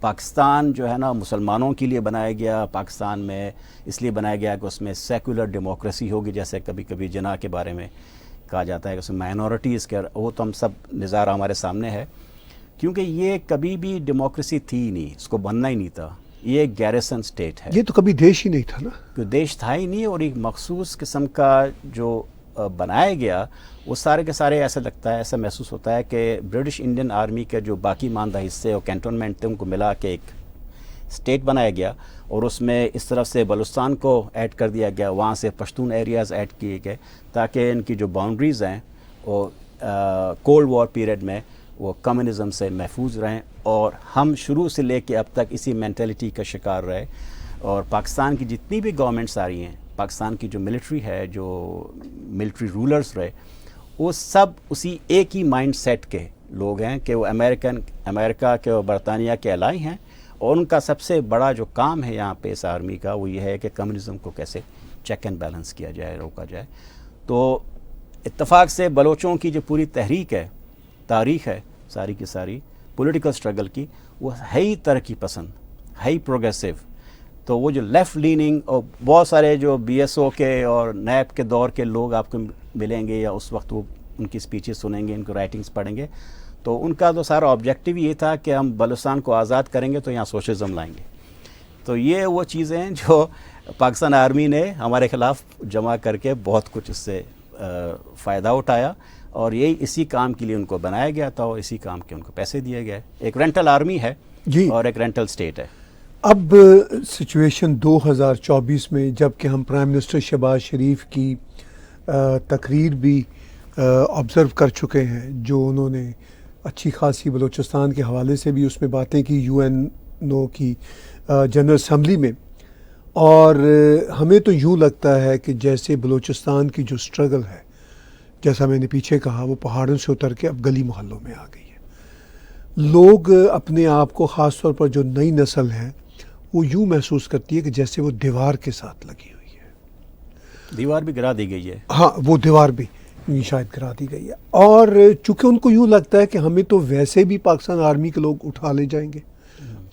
پاکستان جو ہے نا مسلمانوں کے لیے بنایا گیا، پاکستان میں اس لیے بنایا گیا کہ اس میں سیکولر ڈیموکریسی ہوگی، جیسے کبھی کبھی جناح کے بارے میں کہا جاتا ہے کہ اس میں مائنورٹیز کے، وہ تو ہم سب نظارہ ہمارے سامنے ہے، کیونکہ یہ کبھی بھی ڈیموکریسی تھی ہی نہیں، اس کو بننا ہی نہیں تھا، یہ ایک گیریسن سٹیٹ ہے، یہ تو کبھی دیش ہی نہیں تھا نا، کوئی دیش تھا ہی نہیں، اور ایک مخصوص قسم کا جو بنایا گیا وہ سارے کے سارے ایسا لگتا ہے، ایسا محسوس ہوتا ہے کہ برٹش انڈین آرمی کے جو باقی ماندہ حصے اور کینٹونمنٹ تھے ان کو ملا کے ایک اسٹیٹ بنایا گیا، اور اس میں اس طرف سے بلوچستان کو ایڈ کر دیا گیا، وہاں سے پشتون ایریاز ایڈ کیے گئے، تاکہ ان کی جو باؤنڈریز ہیں وہ کولڈ وار پیریڈ میں وہ کمیونزم سے محفوظ رہیں، اور ہم شروع سے لے کے اب تک اسی مینٹلٹی کا شکار رہے، اور پاکستان کی جتنی بھی گورنمنٹس آ رہی ہیں، پاکستان کی جو ملٹری ہے، جو ملٹری رولرز رہے، وہ سب اسی ایک ہی مائنڈ سیٹ کے لوگ ہیں کہ وہ امریکہ کے اور برطانیہ کے الائی ہیں، اور ان کا سب سے بڑا جو کام ہے یہاں پہ اس آرمی کا وہ یہ ہے کہ کمیونزم کو کیسے چیک اینڈ بیلنس کیا جائے، روکا جائے۔ تو اتفاق سے بلوچوں کی جو پوری تحریک ہے، تاریخ ہے ساری کی ساری پولیٹیکل سٹرگل کی، وہ ہے ہی ترقی پسند، ہے ہی پروگریسو۔ تو وہ جو لیفٹ لیننگ، اور بہت سارے جو BSO کے اور نیب کے دور کے لوگ آپ کو ملیں گے، یا اس وقت وہ ان کی سپیچز سنیں گے، ان کو رائٹنگز پڑھیں گے، تو ان کا تو سارا آبجیکٹیو یہ تھا کہ ہم بلوچستان کو آزاد کریں گے تو یہاں سوشلزم لائیں گے۔ تو یہ وہ چیزیں ہیں جو پاکستان آرمی نے ہمارے خلاف جمع کر کے بہت کچھ اس سے فائدہ اٹھایا، اور یہی اسی کام کے لیے ان کو بنایا گیا تھا، اور اسی کام کے ان کو پیسے دیے گئے۔ ایک رینٹل آرمی ہے جی، اور ایک رینٹل سٹیٹ ہے۔ اب سچویشن 2024 میں جب کہ ہم پرائم منسٹر شہباز شریف کی تقریر بھی آبزرو کر چکے ہیں، جو انہوں نے اچھی خاصی بلوچستان کے حوالے سے بھی اس میں باتیں کی UNO کی جنرل اسمبلی میں، اور ہمیں تو یوں لگتا ہے کہ جیسے بلوچستان کی جو سٹرگل ہے، جیسا میں نے پیچھے کہا، وہ پہاڑوں سے اتر کے اب گلی محلوں میں آ گئی ہے۔ لوگ اپنے آپ کو، خاص طور پر جو نئی نسل ہے، وہ یوں محسوس کرتی ہے کہ جیسے وہ دیوار کے ساتھ لگی ہوئی ہے۔ دیوار بھی گرا دی گئی ہے۔ ہاں، وہ دیوار بھی شاید گرا دی گئی ہے، اور چونکہ ان کو یوں لگتا ہے کہ ہمیں تو ویسے بھی پاکستان آرمی کے لوگ اٹھا لے جائیں گے،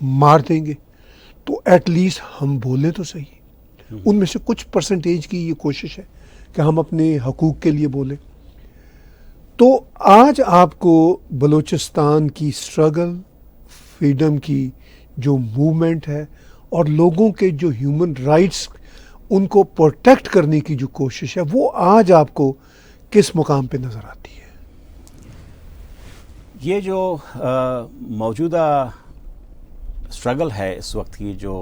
مار دیں گے، تو ایٹ لیسٹ ہم بولیں تو صحیح۔ ان میں سے کچھ پرسنٹیج کی یہ کوشش ہے کہ ہم اپنے حقوق کے لیے بولیں۔ تو آج آپ کو بلوچستان کی سٹرگل، فریڈم کی جو موومنٹ ہے، اور لوگوں کے جو ہیومن رائٹس ان کو پروٹیکٹ کرنے کی جو کوشش ہے، وہ آج آپ کو کس مقام پہ نظر آتی ہے؟ یہ جو موجودہ سٹرگل ہے اس وقت کی، جو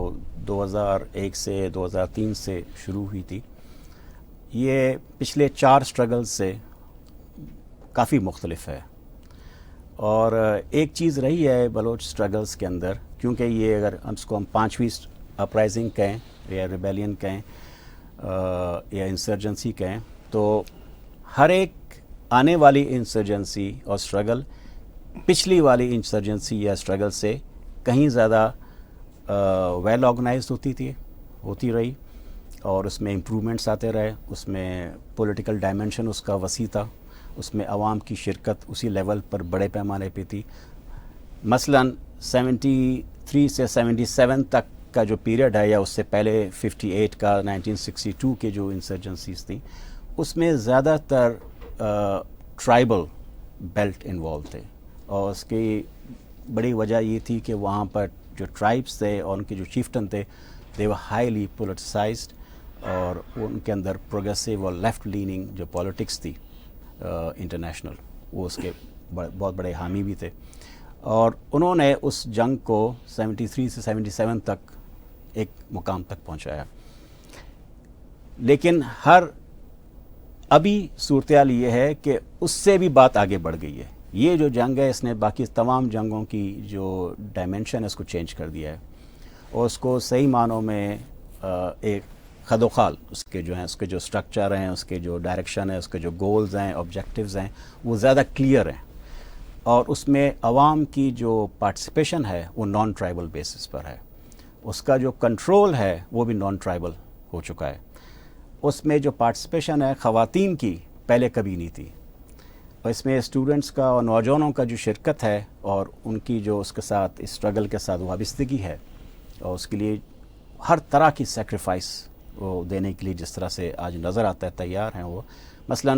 2001 سے 2003 سے شروع ہوئی تھی، یہ پچھلے 4 سٹرگل سے کافی مختلف ہے، اور ایک چیز رہی ہے بلوچ سٹرگلز کے اندر، کیونکہ یہ اگر ہم اس کو 5ویں اپرائزنگ کہیں یا ریبیلین کہیں یا انسرجنسی کہیں، تو ہر ایک آنے والی انسرجنسی اور سٹرگل پچھلی والی انسرجنسی یا سٹرگل سے کہیں زیادہ ویل آرگنائزڈ ہوتی رہی، اور اس میں امپرومنٹس آتے رہے، اس میں پولیٹیکل ڈائمنشن اس کا وسیع تھا، اس میں عوام کی شرکت اسی لیول پر بڑے پیمانے پہ تھی۔ مثلاً 73 سے 77 تک کا جو پیریڈ ہے، یا اس سے پہلے 58 کا 1962 کے جو انسرجنسیز تھیں، اس میں زیادہ تر ٹرائبل بیلٹ انوالو تھے، اور اس کی بڑی وجہ یہ تھی کہ وہاں پر جو ٹرائبس تھے اور ان کے جو چیفٹن تھے، دے ور ہائیلی پولیٹیسائزڈ، اور ان کے اندر پروگریسو اور لیفٹ لیننگ جو پالیٹکس تھی انٹرنیشنل، وہ اس کے بہت بڑے حامی بھی تھے، اور انہوں نے اس جنگ کو 73 سے 77 تک ایک مقام تک پہنچایا۔ لیکن ابھی صورتحال یہ ہے کہ اس سے بھی بات آگے بڑھ گئی ہے۔ یہ جو جنگ ہے، اس نے باقی تمام جنگوں کی جو ڈائمنشن ہے اس کو چینج کر دیا ہے، اور اس کو صحیح معنوں میں ایک خد و خال اس کے جو ہیں، اس کے جو سٹرکچر ہیں، اس کے جو ڈائریکشن ہے، اس کے جو گولز ہیں، آبجیکٹیوز ہیں، وہ زیادہ کلیئر ہیں، اور اس میں عوام کی جو پارٹیسپیشن ہے وہ نان ٹرائبل بیسس پر ہے، اس کا جو کنٹرول ہے وہ بھی نان ٹرائبل ہو چکا ہے، اس میں جو پارٹیسپیشن ہے خواتین کی پہلے کبھی نہیں تھی، اور اس میں اسٹوڈنٹس کا اور نوجوانوں کا جو شرکت ہے اور ان کی جو اس کے ساتھ اسٹرگل کے ساتھ وابستگی ہے، اور اس کے لیے ہر طرح کی سیکریفائس وہ دینے کے لیے جس طرح سے آج نظر آتا ہے تیار ہیں وہ، مثلا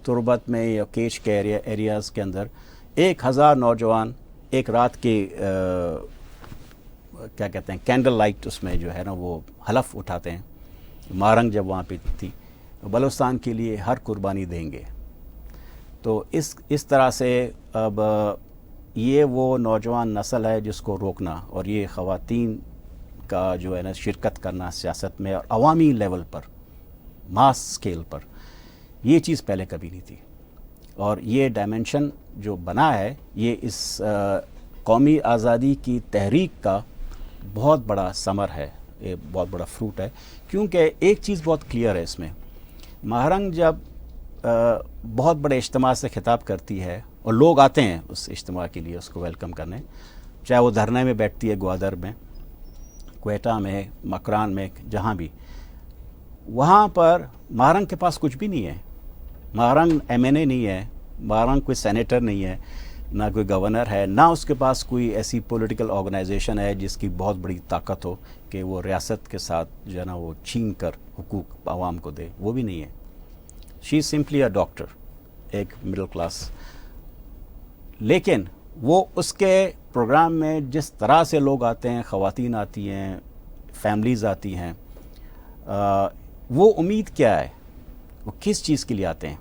تربت میں یا کیچ کے ایریاز کے اندر 1000 نوجوان ایک رات کے کیا کہتے ہیں کینڈل لائٹ اس میں جو ہے نا وہ حلف اٹھاتے ہیں، مارنگ جب وہاں پہ تھی، بلوچستان کے لیے ہر قربانی دیں گے۔ تو اس طرح سے اب یہ وہ نوجوان نسل ہے جس کو روکنا، اور یہ خواتین کا جو ہے نا شرکت کرنا سیاست میں اور عوامی لیول پر، ماس سکیل پر، یہ چیز پہلے کبھی نہیں تھی، اور یہ ڈائمنشن جو بنا ہے یہ اس قومی آزادی کی تحریک کا بہت بڑا ثمر ہے، یہ بہت بڑا فروٹ ہے، کیونکہ ایک چیز بہت کلیئر ہے اس میں، مہرنگ جب بہت بڑے اجتماع سے خطاب کرتی ہے اور لوگ آتے ہیں اس اجتماع کے لیے اس کو ویلکم کرنے، چاہے وہ دھرنے میں بیٹھتی ہے گوادر میں، کوئٹہ میں، مکران میں، جہاں بھی، وہاں پر مہرنگ کے پاس کچھ بھی نہیں ہے، مہرنگ ایم این اے نہیں ہے، مہرنگ کوئی سینیٹر نہیں ہے، نہ کوئی گورنر ہے، نہ اس کے پاس کوئی ایسی پولیٹیکل آرگنائزیشن ہے جس کی بہت بڑی طاقت ہو کہ وہ ریاست کے ساتھ جو ہے نا وہ چھین کر حقوق عوام کو دے، وہ بھی نہیں ہے۔ شی از سمپلی اے ڈاکٹر، ایک مڈل کلاس، لیکن وہ اس کے پروگرام میں جس طرح سے لوگ آتے ہیں، خواتین آتی ہیں، فیملیز آتی ہیں، وہ امید کیا ہے، وہ کس چیز کے لیے آتے ہیں؟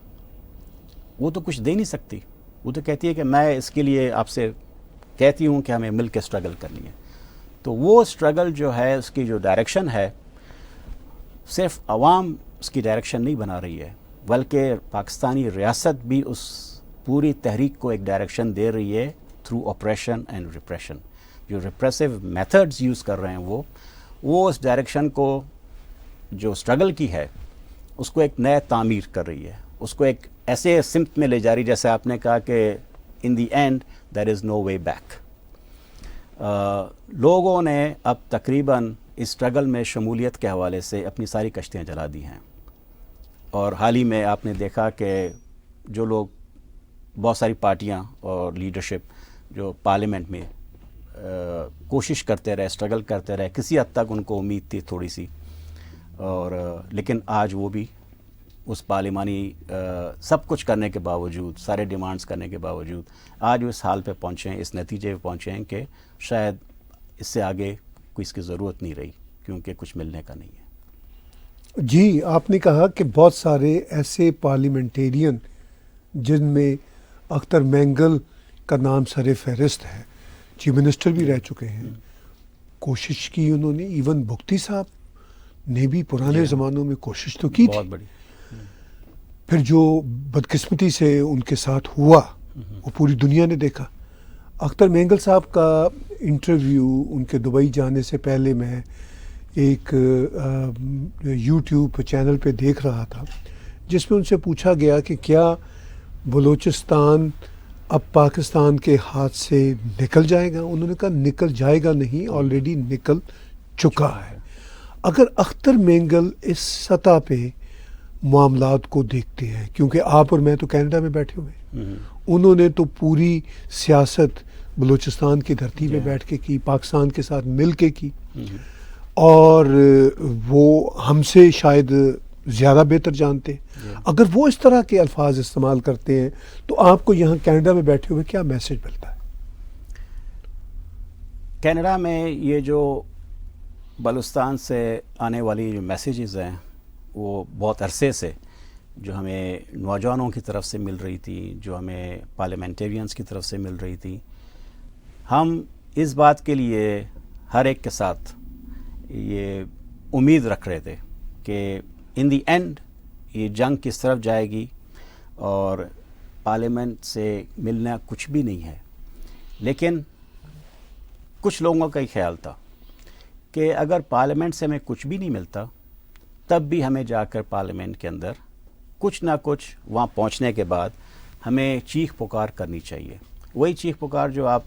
وہ تو کچھ دے نہیں سکتی، وہ تو کہتی ہے کہ میں اس کے لیے آپ سے کہتی ہوں کہ ہمیں مل کے اسٹرگل کرنی ہے۔ تو وہ اسٹرگل جو ہے، اس کی جو ڈائریکشن ہے، صرف عوام اس کی ڈائریکشن نہیں بنا رہی ہے، بلکہ پاکستانی ریاست بھی اس پوری تحریک کو ایک ڈائریکشن دے رہی ہے تھرو آپریشن اینڈ ریپریشن۔ جو ریپریسو میتھڈز یوز کر رہے ہیں وہ اس ڈائریکشن کو جو اسٹرگل کی ہے اس کو ایک نئے تعمیر کر رہی ہے، اس کو ایک ایسے سمت میں لے جا رہی، جیسے آپ نے کہا کہ ان the and there is know way back. لوگوں نے اب تقریباً اس اسٹرگل میں شمولیت کے حوالے سے اپنی ساری کشتیاں جلا دی ہیں، اور حال ہی میں آپ نے دیکھا کہ جو لوگ، بہت ساری پارٹیاں اور لیڈرشپ جو پارلیمنٹ میں کوشش کرتے رہے، اسٹرگل کرتے رہے، کسی حد تک ان کو امید تھی تھوڑی سی، اور لیکن آج وہ بھی اس پارلیمانی سب کچھ کرنے کے باوجود، سارے ڈیمانڈز کرنے کے باوجود، آج وہ اس حال پہ پہنچے ہیں، اس نتیجے پہ پہنچے ہیں کہ شاید اس سے آگے کوئی اس کی ضرورت نہیں رہی، کیونکہ کچھ ملنے کا نہیں ہے۔ جی، آپ نے کہا کہ بہت سارے ایسے پارلیمنٹیرین جن میں اختر مینگل کا نام سر فہرست ہے، چیف منسٹر بھی رہ چکے ہیں، کوشش کی انہوں نے، ایون بگٹی صاحب نے بھی پرانے زمانوں میں کوشش تو کی تھی، بہت بڑی، پھر جو بدقسمتی سے ان کے ساتھ ہوا وہ پوری دنیا نے دیکھا۔ اختر مینگل صاحب کا انٹرویو ان کے دبئی جانے سے پہلے میں ایک یوٹیوب چینل پہ دیکھ رہا تھا، جس میں ان سے پوچھا گیا کہ کیا بلوچستان اب پاکستان کے ہاتھ سے نکل جائے گا؟ انہوں نے کہا نکل جائے گا نہیں، آلریڈی نکل چکا ہے۔ اگر اختر مینگل اس سطح پہ معاملات کو دیکھتے ہیں، کیونکہ آپ اور میں تو کینیڈا میں بیٹھے ہوئے ہیں، انہوں نے تو پوری سیاست بلوچستان کی دھرتی میں بیٹھ کے کی، پاکستان کے ساتھ مل کے کی، اور وہ ہم سے شاید زیادہ بہتر جانتے ہیں۔ اگر وہ اس طرح کے الفاظ استعمال کرتے ہیں تو آپ کو یہاں کینیڈا میں بیٹھے ہوئے کیا میسج ملتا ہے؟ کینیڈا میں یہ جو بلوچستان سے آنے والی جو میسیجز ہیں وہ بہت عرصے سے جو ہمیں نوجوانوں کی طرف سے مل رہی تھی، جو ہمیں پارلیمنٹیرینز کی طرف سے مل رہی تھی، ہم اس بات کے لیے ہر ایک کے ساتھ یہ امید رکھ رہے تھے کہ ان دی اینڈ یہ جنگ کس طرف جائے گی اور پارلیمنٹ سے ملنا کچھ بھی نہیں ہے۔ لیکن کچھ لوگوں کا ہی خیال تھا کہ اگر پارلیمنٹ سے ہمیں کچھ بھی نہیں ملتا تب بھی ہمیں جا کر پارلیمنٹ کے اندر کچھ نہ کچھ وہاں پہنچنے کے بعد ہمیں چیخ پکار کرنی چاہیے. وہی چیخ پکار جو آپ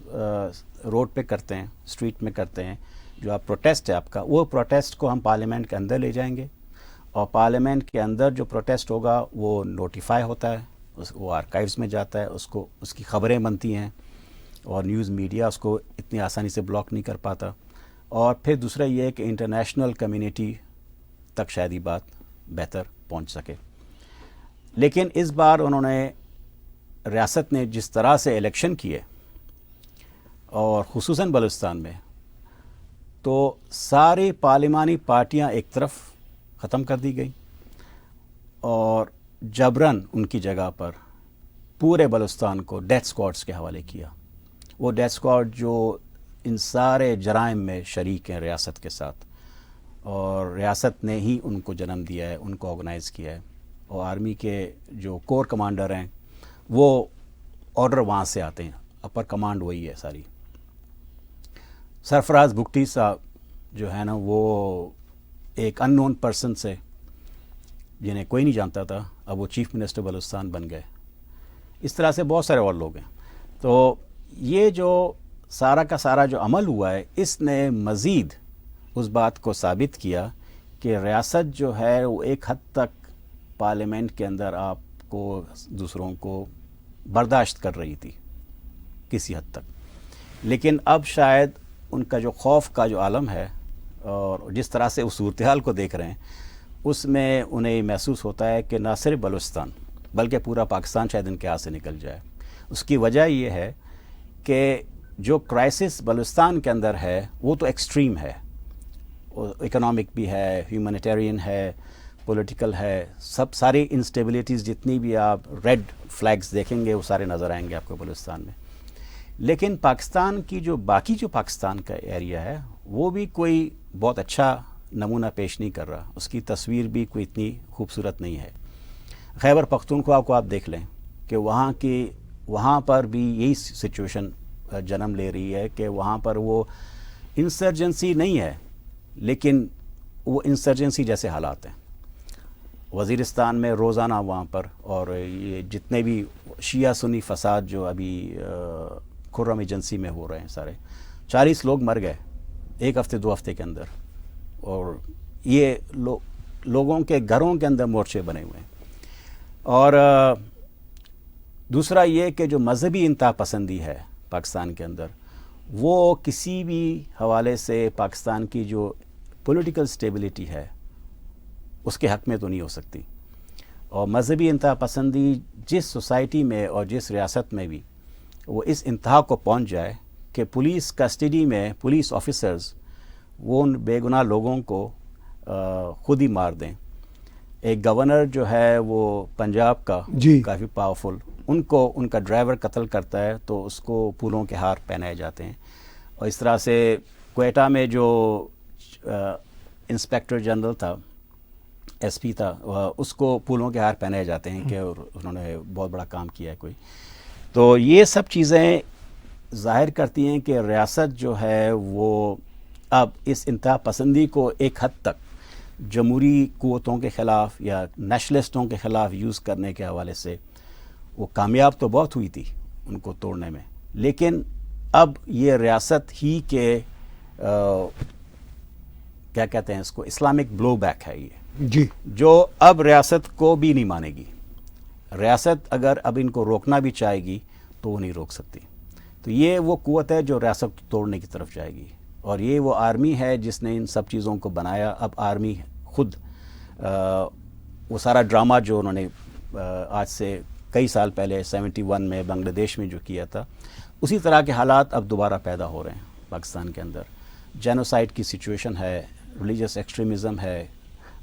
روڈ پہ کرتے ہیں, اسٹریٹ میں کرتے ہیں, جو آپ پروٹیسٹ ہے آپ کا, وہ پروٹیسٹ کو ہم پارلیمنٹ کے اندر لے جائیں گے, اور پارلیمنٹ کے اندر جو پروٹیسٹ ہوگا وہ نوٹیفائی ہوتا ہے, وہ آرکائیوز میں جاتا ہے, اس کی خبریں بنتی ہیں, اور نیوز میڈیا اس کو اتنی آسانی سے بلاک نہیں کر پاتا. اور پھر دوسرا یہ ہے کہ انٹرنیشنل کمیونٹی تک شاید یہ بات بہتر پہنچ سکے. لیکن اس بار انہوں نے ریاست نے جس طرح سے الیکشن کیے, اور خصوصاً بلوچستان میں, تو ساری پارلیمانی پارٹیاں ایک طرف ختم کر دی گئی, اور جبراً ان کی جگہ پر پورے بلوچستان کو ڈیتھ اسکواڈس کے حوالے کیا. وہ ڈیتھ اسکواڈ جو ان سارے جرائم میں شریک ہیں ریاست کے ساتھ, اور ریاست نے ہی ان کو جنم دیا ہے, ان کو آرگنائز کیا ہے, اور آرمی کے جو کور کمانڈر ہیں وہ آرڈر وہاں سے آتے ہیں, اپر کمانڈ وہی ہے ساری. سرفراز بگٹی صاحب جو ہے نا, وہ ایک ان نون پرسن سے جنہیں کوئی نہیں جانتا تھا, اب وہ چیف منسٹر بلوچستان بن گئے. اس طرح سے بہت سارے اور لوگ ہیں. تو یہ جو سارا کا سارا جو عمل ہوا ہے, اس نے مزید اس بات کو ثابت کیا کہ ریاست جو ہے وہ ایک حد تک پارلیمنٹ کے اندر آپ کو دوسروں کو برداشت کر رہی تھی کسی حد تک. لیکن اب شاید ان کا جو خوف کا جو عالم ہے, اور جس طرح سے اس صورتحال کو دیکھ رہے ہیں, اس میں انہیں محسوس ہوتا ہے کہ نہ صرف بلوچستان بلکہ پورا پاکستان شاید ان کے ہاتھ سے نکل جائے. اس کی وجہ یہ ہے کہ جو کرائسس بلوچستان کے اندر ہے وہ تو ایکسٹریم ہے, اکنامک بھی ہے, ہیومینیٹیرین ہے, پولیٹیکل ہے, ساری انسٹیبلٹیز جتنی بھی آپ ریڈ فلیگز دیکھیں گے وہ سارے نظر آئیں گے آپ کو بلوچستان میں. لیکن پاکستان کی جو باقی جو پاکستان کا ایریا ہے وہ بھی کوئی بہت اچھا نمونہ پیش نہیں کر رہا, اس کی تصویر بھی کوئی اتنی خوبصورت نہیں ہے. خیبر پختونخوا کو آپ دیکھ لیں کہ وہاں پر بھی یہی سچویشن جنم لے رہی ہے کہ وہاں پر وہ انسرجنسی نہیں ہے, لیکن وہ انسرجنسی جیسے حالات ہیں. وزیرستان میں روزانہ وہاں پر, اور یہ جتنے بھی شیعہ سنی فساد جو ابھی خرم ایجنسی میں ہو رہے ہیں سارے, 40 لوگ مر گئے ایک ہفتے 2 ہفتے کے اندر, اور یہ لوگوں کے گھروں کے اندر مورچے بنے ہوئے ہیں. اور دوسرا یہ کہ جو مذہبی انتہا پسندی ہے پاکستان کے اندر, وہ کسی بھی حوالے سے پاکستان کی جو پولیٹیکل سٹیبلٹی ہے اس کے حق میں تو نہیں ہو سکتی. اور مذہبی انتہا پسندی جس سوسائٹی میں اور جس ریاست میں بھی وہ اس انتہا کو پہنچ جائے کہ پولیس کسٹڈی میں پولیس آفیسرز وہ ان بے گناہ لوگوں کو خود ہی مار دیں. ایک گورنر جو ہے وہ پنجاب کا کافی پاورفل, ان کا ڈرائیور قتل کرتا ہے تو اس کو پھولوں کے ہار پہنائے جاتے ہیں. اور اس طرح سے کوئٹہ میں جو انسپیکٹر جنرل تھا, ایس پی تھا, اس کو پھولوں کے ہار پہنائے جاتے ہیں کہ انہوں نے بہت بڑا کام کیا ہے کوئی. تو یہ سب چیزیں ظاہر کرتی ہیں کہ ریاست جو ہے وہ اب اس انتہا پسندی کو ایک حد تک جمہوری قوتوں کے خلاف یا نیشنلسٹوں کے خلاف یوز کرنے کے حوالے سے وہ کامیاب تو بہت ہوئی تھی ان کو توڑنے میں, لیکن اب یہ ریاست ہی کے کیا کہتے ہیں اس کو, اسلامک بلو بیک ہے یہ جی, جو اب ریاست کو بھی نہیں مانے گی. ریاست اگر اب ان کو روکنا بھی چاہے گی تو وہ نہیں روک سکتی. تو یہ وہ قوت ہے جو ریاست توڑنے کی طرف جائے گی, اور یہ وہ آرمی ہے جس نے ان سب چیزوں کو بنایا. اب آرمی خود وہ سارا ڈرامہ جو انہوں نے آج سے کئی سال پہلے 71 میں بنگلہ دیش میں جو کیا تھا, اسی طرح کے حالات اب دوبارہ پیدا ہو رہے ہیں پاکستان کے اندر. جینوسائڈ کی سچویشن ہے, ریلیجس ایکسٹریمزم ہے,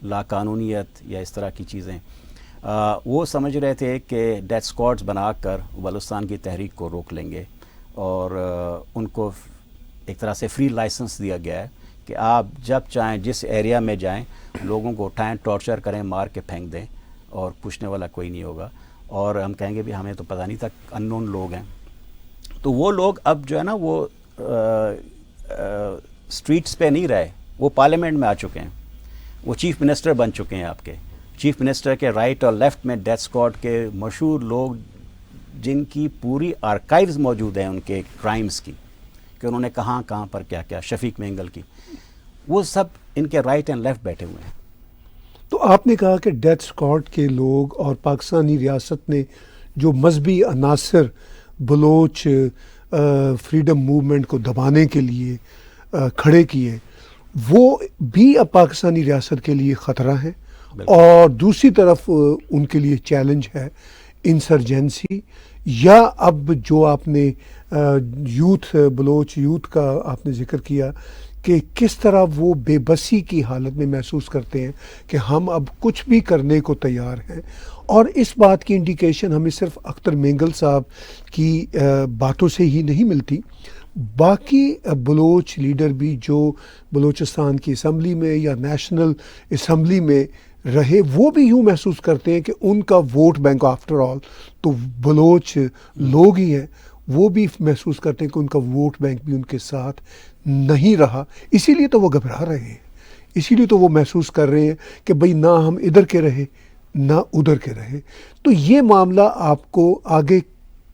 لا قانونیت یا اس طرح کی چیزیں. وہ سمجھ رہے تھے کہ ڈیتھ اسکواڈز بنا کر بلوچستان کی تحریک کو روک لیں گے, اور ان کو ایک طرح سے فری لائسنس دیا گیا ہے کہ آپ جب چاہیں جس ایریا میں جائیں لوگوں کو اٹھائیں, ٹارچر کریں, مار کے پھینک دیں, اور پوچھنے والا کوئی نہیں ہوگا. اور ہم کہیں گے بھی ہمیں تو پتہ نہیں تھا, ان نون لوگ ہیں. تو وہ لوگ اب جو ہے نا وہ اسٹریٹس پہ نہیں رہے, وہ پارلیمنٹ میں آ چکے ہیں, وہ چیف منسٹر بن چکے ہیں. آپ کے چیف منسٹر کے رائٹ اور لیفٹ میں ڈیتھ اسکواڈ کے مشہور لوگ جن کی پوری آرکائیوز موجود ہیں ان کے کرائمز کی, کہ انہوں نے کہاں کہاں پر کیا کیا, شفیق مینگل کی, وہ سب ان کے رائٹ اینڈ لیفٹ بیٹھے ہوئے ہیں. تو آپ نے کہا کہ ڈیتھ اسکواڈ کے لوگ اور پاکستانی ریاست نے جو مذہبی عناصر بلوچ فریڈم موومنٹ کو دبانے کے لیے کھڑے کیے, وہ بھی اب پاکستانی ریاست کے لیے خطرہ ہیں, اور دوسری طرف ان کے لیے چیلنج ہے انسرجنسی, یا اب جو آپ نے یوتھ بلوچ یوتھ کا آپ نے ذکر کیا کہ کس طرح وہ بے بسی کی حالت میں محسوس کرتے ہیں کہ ہم اب کچھ بھی کرنے کو تیار ہیں. اور اس بات کی انڈیکیشن ہمیں صرف اختر مینگل صاحب کی باتوں سے ہی نہیں ملتی, باقی بلوچ لیڈر بھی جو بلوچستان کی اسمبلی میں یا نیشنل اسمبلی میں رہے, وہ بھی یوں محسوس کرتے ہیں کہ ان کا ووٹ بینک آفٹر آل تو بلوچ لوگ ہی ہیں, وہ بھی محسوس کرتے ہیں کہ ان کا ووٹ بینک بھی ان کے ساتھ نہیں رہا. اسی لیے تو وہ گھبرا رہے ہیں, اسی لیے تو وہ محسوس کر رہے ہیں کہ بھئی نہ ہم ادھر کے رہے نہ ادھر کے رہے. تو یہ معاملہ آپ کو آگے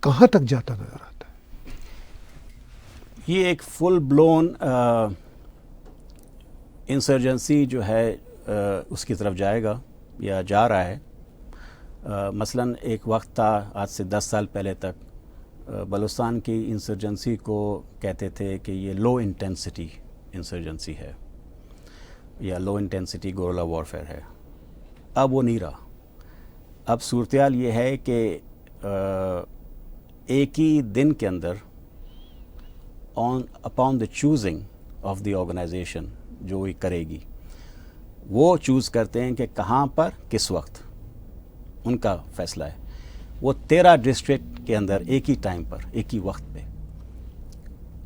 کہاں تک جاتا نظر آتا ہے؟ یہ ایک فل بلون انسرجنسی جو ہے اس کی طرف جائے گا یا جا رہا ہے. مثلاً ایک وقت تھا آج سے 10 سال پہلے تک بلوچستان کی انسرجنسی کو کہتے تھے کہ یہ لو انٹینسٹی انسرجنسی ہے یا لو انٹینسٹی گوریلا وارفیئر ہے. اب وہ نہیں رہا. اب صورتحال یہ ہے کہ ایک ہی دن کے اندر upon the choosing of the organization جو وہ کرے گی, وہ چوز کرتے ہیں کہ کہاں پر کس وقت, ان کا فیصلہ ہے. وہ 13 ڈسٹرکٹ کے اندر ایک ہی ٹائم پر ایک ہی وقت پہ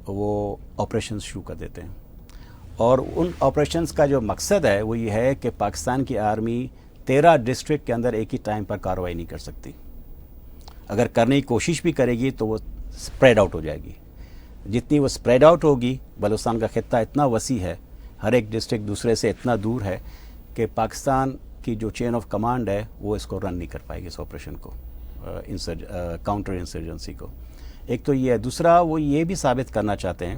وہ آپریشنز شروع کر دیتے ہیں. اور ان آپریشنز کا جو مقصد ہے وہ یہ ہے کہ پاکستان کی آرمی 13 ڈسٹرکٹ کے اندر ایک ہی ٹائم پر کارروائی نہیں کر سکتی. اگر کرنے کی کوشش بھی کرے گی تو وہ اسپریڈ آؤٹ ہو جائے گی. جتنی وہ اسپریڈ آؤٹ ہوگی, بلوچستان کا خطہ اتنا وسیع ہے, ہر ایک ڈسٹرکٹ دوسرے سے اتنا دور ہے کہ پاکستان کی جو چین آف کمانڈ ہے وہ اس کو رن نہیں کر پائے گی, اس آپریشن کو, کاؤنٹر انسرجنسی کو. ایک تو یہ ہے. دوسرا وہ یہ بھی ثابت کرنا چاہتے ہیں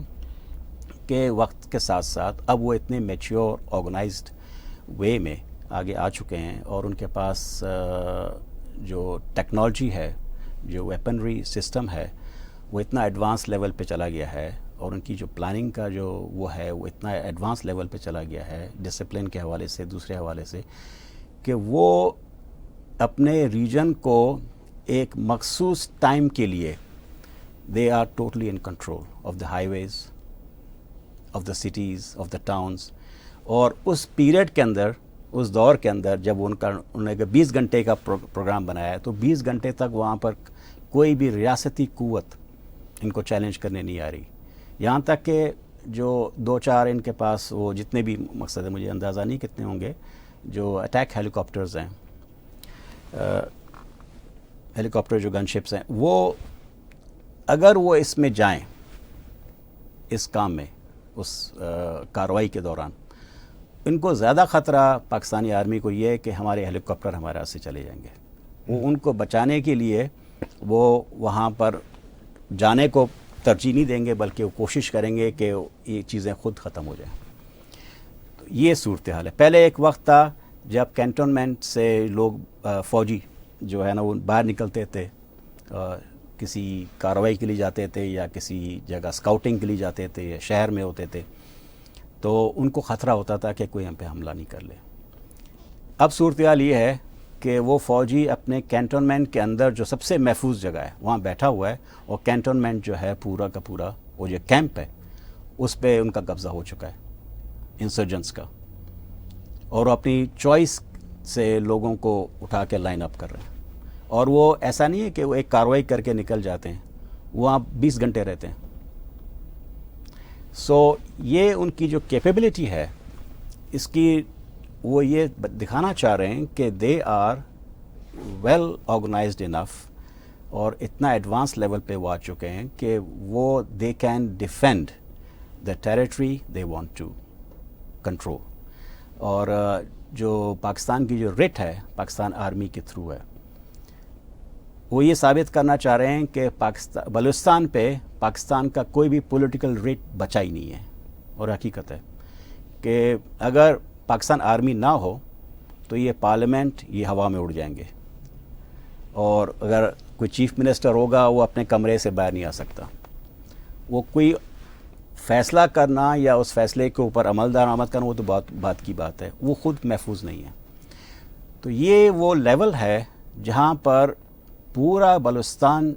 کہ وقت کے ساتھ ساتھ اب وہ اتنے میچیور آرگنائزڈ وے میں آگے آ چکے ہیں, اور ان کے پاس جو ٹیکنالوجی ہے, جو ویپنری سسٹم ہے, وہ اتنا ایڈوانس لیول پہ چلا گیا ہے, اور ان کی جو پلاننگ کا جو وہ ہے وہ اتنا ایڈوانس لیول پہ چلا گیا ہے ڈسپلن کے حوالے سے, دوسرے حوالے سے, کہ وہ اپنے ریجن کو ایک مخصوص ٹائم کے لیے they are totally in control of the highways, of the cities, of the towns. اور اس پیریڈ کے اندر, اس دور کے اندر جب انہوں نے 20 گھنٹے کا پروگرام بنایا ہے, تو 20 گھنٹے تک وہاں پر کوئی بھی ریاستی قوت ان کو چیلنج کرنے نہیں آ رہی. یہاں تک کہ جو 2-4 ان کے پاس وہ جتنے بھی مقصد ہے, مجھے اندازہ نہیں کتنے ہوں گے, جو اٹیک ہیلی کاپٹرز ہیں, ہیلی کاپٹر جو گن شپس ہیں, وہ اگر وہ اس میں جائیں, اس کام میں, اس کارروائی کے دوران, ان کو زیادہ خطرہ پاکستانی آرمی کو یہ ہے کہ ہمارے ہیلی کاپٹر ہمارے ہاتھ سے چلے جائیں گے. وہ ان کو بچانے کے لیے وہ وہاں پر جانے کو ترجیح نہیں دیں گے, بلکہ وہ کوشش کریں گے کہ یہ چیزیں خود ختم ہو جائیں. تو یہ صورتحال ہے. پہلے ایک وقت تھا جب کینٹونمنٹ سے لوگ فوجی جو ہے نا وہ باہر نکلتے تھے, کسی کارروائی کے لیے جاتے تھے یا کسی جگہ اسکاؤٹنگ کے لیے جاتے تھے یا شہر میں ہوتے تھے, تو ان کو خطرہ ہوتا تھا کہ کوئی ہم پہ حملہ نہیں کر لے. اب صورتحال یہ ہے کہ وہ فوجی اپنے کینٹونمنٹ کے اندر جو سب سے محفوظ جگہ ہے وہاں بیٹھا ہوا ہے, اور کینٹونمنٹ جو ہے پورا کا پورا وہ جو کیمپ ہے اس پہ ان کا قبضہ ہو چکا ہے انسرجنس کا, اور وہ اپنی چوائس سے لوگوں کو اٹھا کے لائن اپ کر رہے ہیں. اور وہ ایسا نہیں ہے کہ وہ ایک کارروائی کر کے نکل جاتے ہیں, وہاں 20 گھنٹے رہتے ہیں. سو یہ ان کی جو کیپیبلٹی ہے, اس کی وہ یہ دکھانا چاہ رہے ہیں کہ دے آر ویل آرگنائزڈ انف, اور اتنا ایڈوانس لیول پہ وہ آ چکے ہیں کہ وہ they can defend the territory they want to. Control. اور جو پاکستان کی جو ریٹ ہے پاکستان آرمی کے تھرو ہے، وہ یہ ثابت کرنا چاہ رہے ہیں کہ بلوچستان پہ پاکستان کا کوئی بھی پولیٹیکل ریٹ بچا ہی نہیں ہے. اور حقیقت ہے کہ اگر پاکستان آرمی نہ ہو تو یہ پارلیمنٹ یہ ہوا میں اڑ جائیں گے، اور اگر کوئی چیف منسٹر ہوگا وہ اپنے کمرے سے باہر نہیں آ سکتا. وہ کوئی فیصلہ کرنا یا اس فیصلے کے اوپر عمل درآمد کرنا وہ تو بات کی بات ہے، وہ خود محفوظ نہیں ہے. تو یہ وہ لیول ہے جہاں پر پورا بلوچستان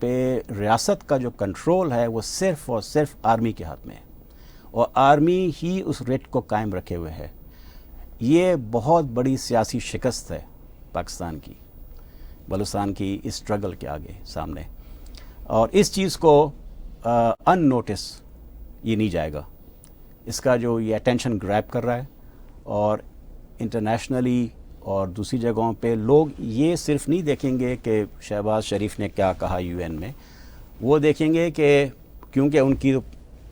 پہ ریاست کا جو کنٹرول ہے وہ صرف اور صرف آرمی کے ہاتھ میں ہے، اور آرمی ہی اس ریٹ کو قائم رکھے ہوئے ہے. یہ بہت بڑی سیاسی شکست ہے پاکستان کی، بلوچستان کی اس اسٹرگل کے آگے سامنے. اور اس چیز کو ان نوٹس یہ نہیں جائے گا. اس کا جو یہ اٹینشن گریب کر رہا ہے، اور انٹرنیشنلی اور دوسری جگہوں پہ لوگ یہ صرف نہیں دیکھیں گے کہ شہباز شریف نے کیا کہا UN میں، وہ دیکھیں گے کہ کیونکہ ان کی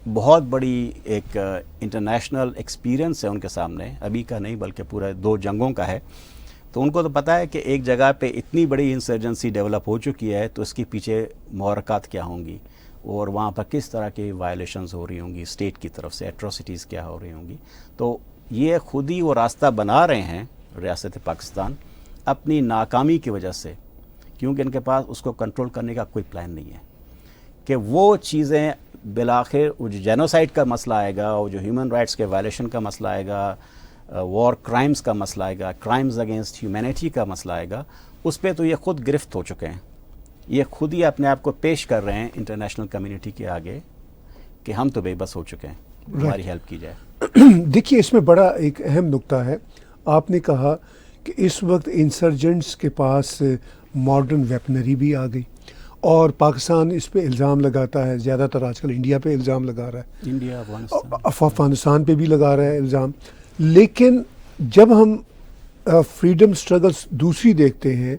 بہت بڑی ایک انٹرنیشنل ایکسپیرینس ہے ان کے سامنے، ابھی کا نہیں بلکہ پورا 2 جنگوں کا ہے. تو ان کو تو پتہ ہے کہ ایک جگہ پہ اتنی بڑی انسرجنسی ڈیولپ ہو چکی ہے تو اس کے پیچھے محرکات کیا ہوں گی، اور وہاں پر کس طرح کی وائلیشنز ہو رہی ہوں گی اسٹیٹ کی طرف سے، ایٹروسٹیز کیا ہو رہی ہوں گی. تو یہ خود ہی وہ راستہ بنا رہے ہیں ریاست پاکستان اپنی ناکامی کی وجہ سے، کیونکہ ان کے پاس اس کو کنٹرول کرنے کا کوئی پلان نہیں ہے کہ وہ چیزیں بالآخر وہ جو جینوسائڈ کا مسئلہ آئے گا، وہ جو ہیومن رائٹس کے وائلیشن کا مسئلہ آئے گا، وار کرائمز کا مسئلہ آئے گا، کرائمز اگینسٹ ہیومینٹی کا مسئلہ آئے گا، اس پہ تو یہ خود گرفت ہو چکے ہیں. یہ خود ہی اپنے آپ کو پیش کر رہے ہیں انٹرنیشنل کمیونٹی کے آگے کہ ہم تو بے بس ہو چکے ہیں، ہماری ہیلپ کی جائے. دیکھیے اس میں بڑا ایک اہم نقطہ ہے. آپ نے کہا کہ اس وقت انسرجنٹس کے پاس ماڈرن ویپنری بھی آ گئی، اور پاکستان اس پہ الزام لگاتا ہے، زیادہ تر آج کل انڈیا پہ الزام لگا رہا ہے، انڈیا افغانستان پہ بھی لگا رہا ہے الزام. لیکن جب ہم فریڈم سٹرگلز دوسری دیکھتے ہیں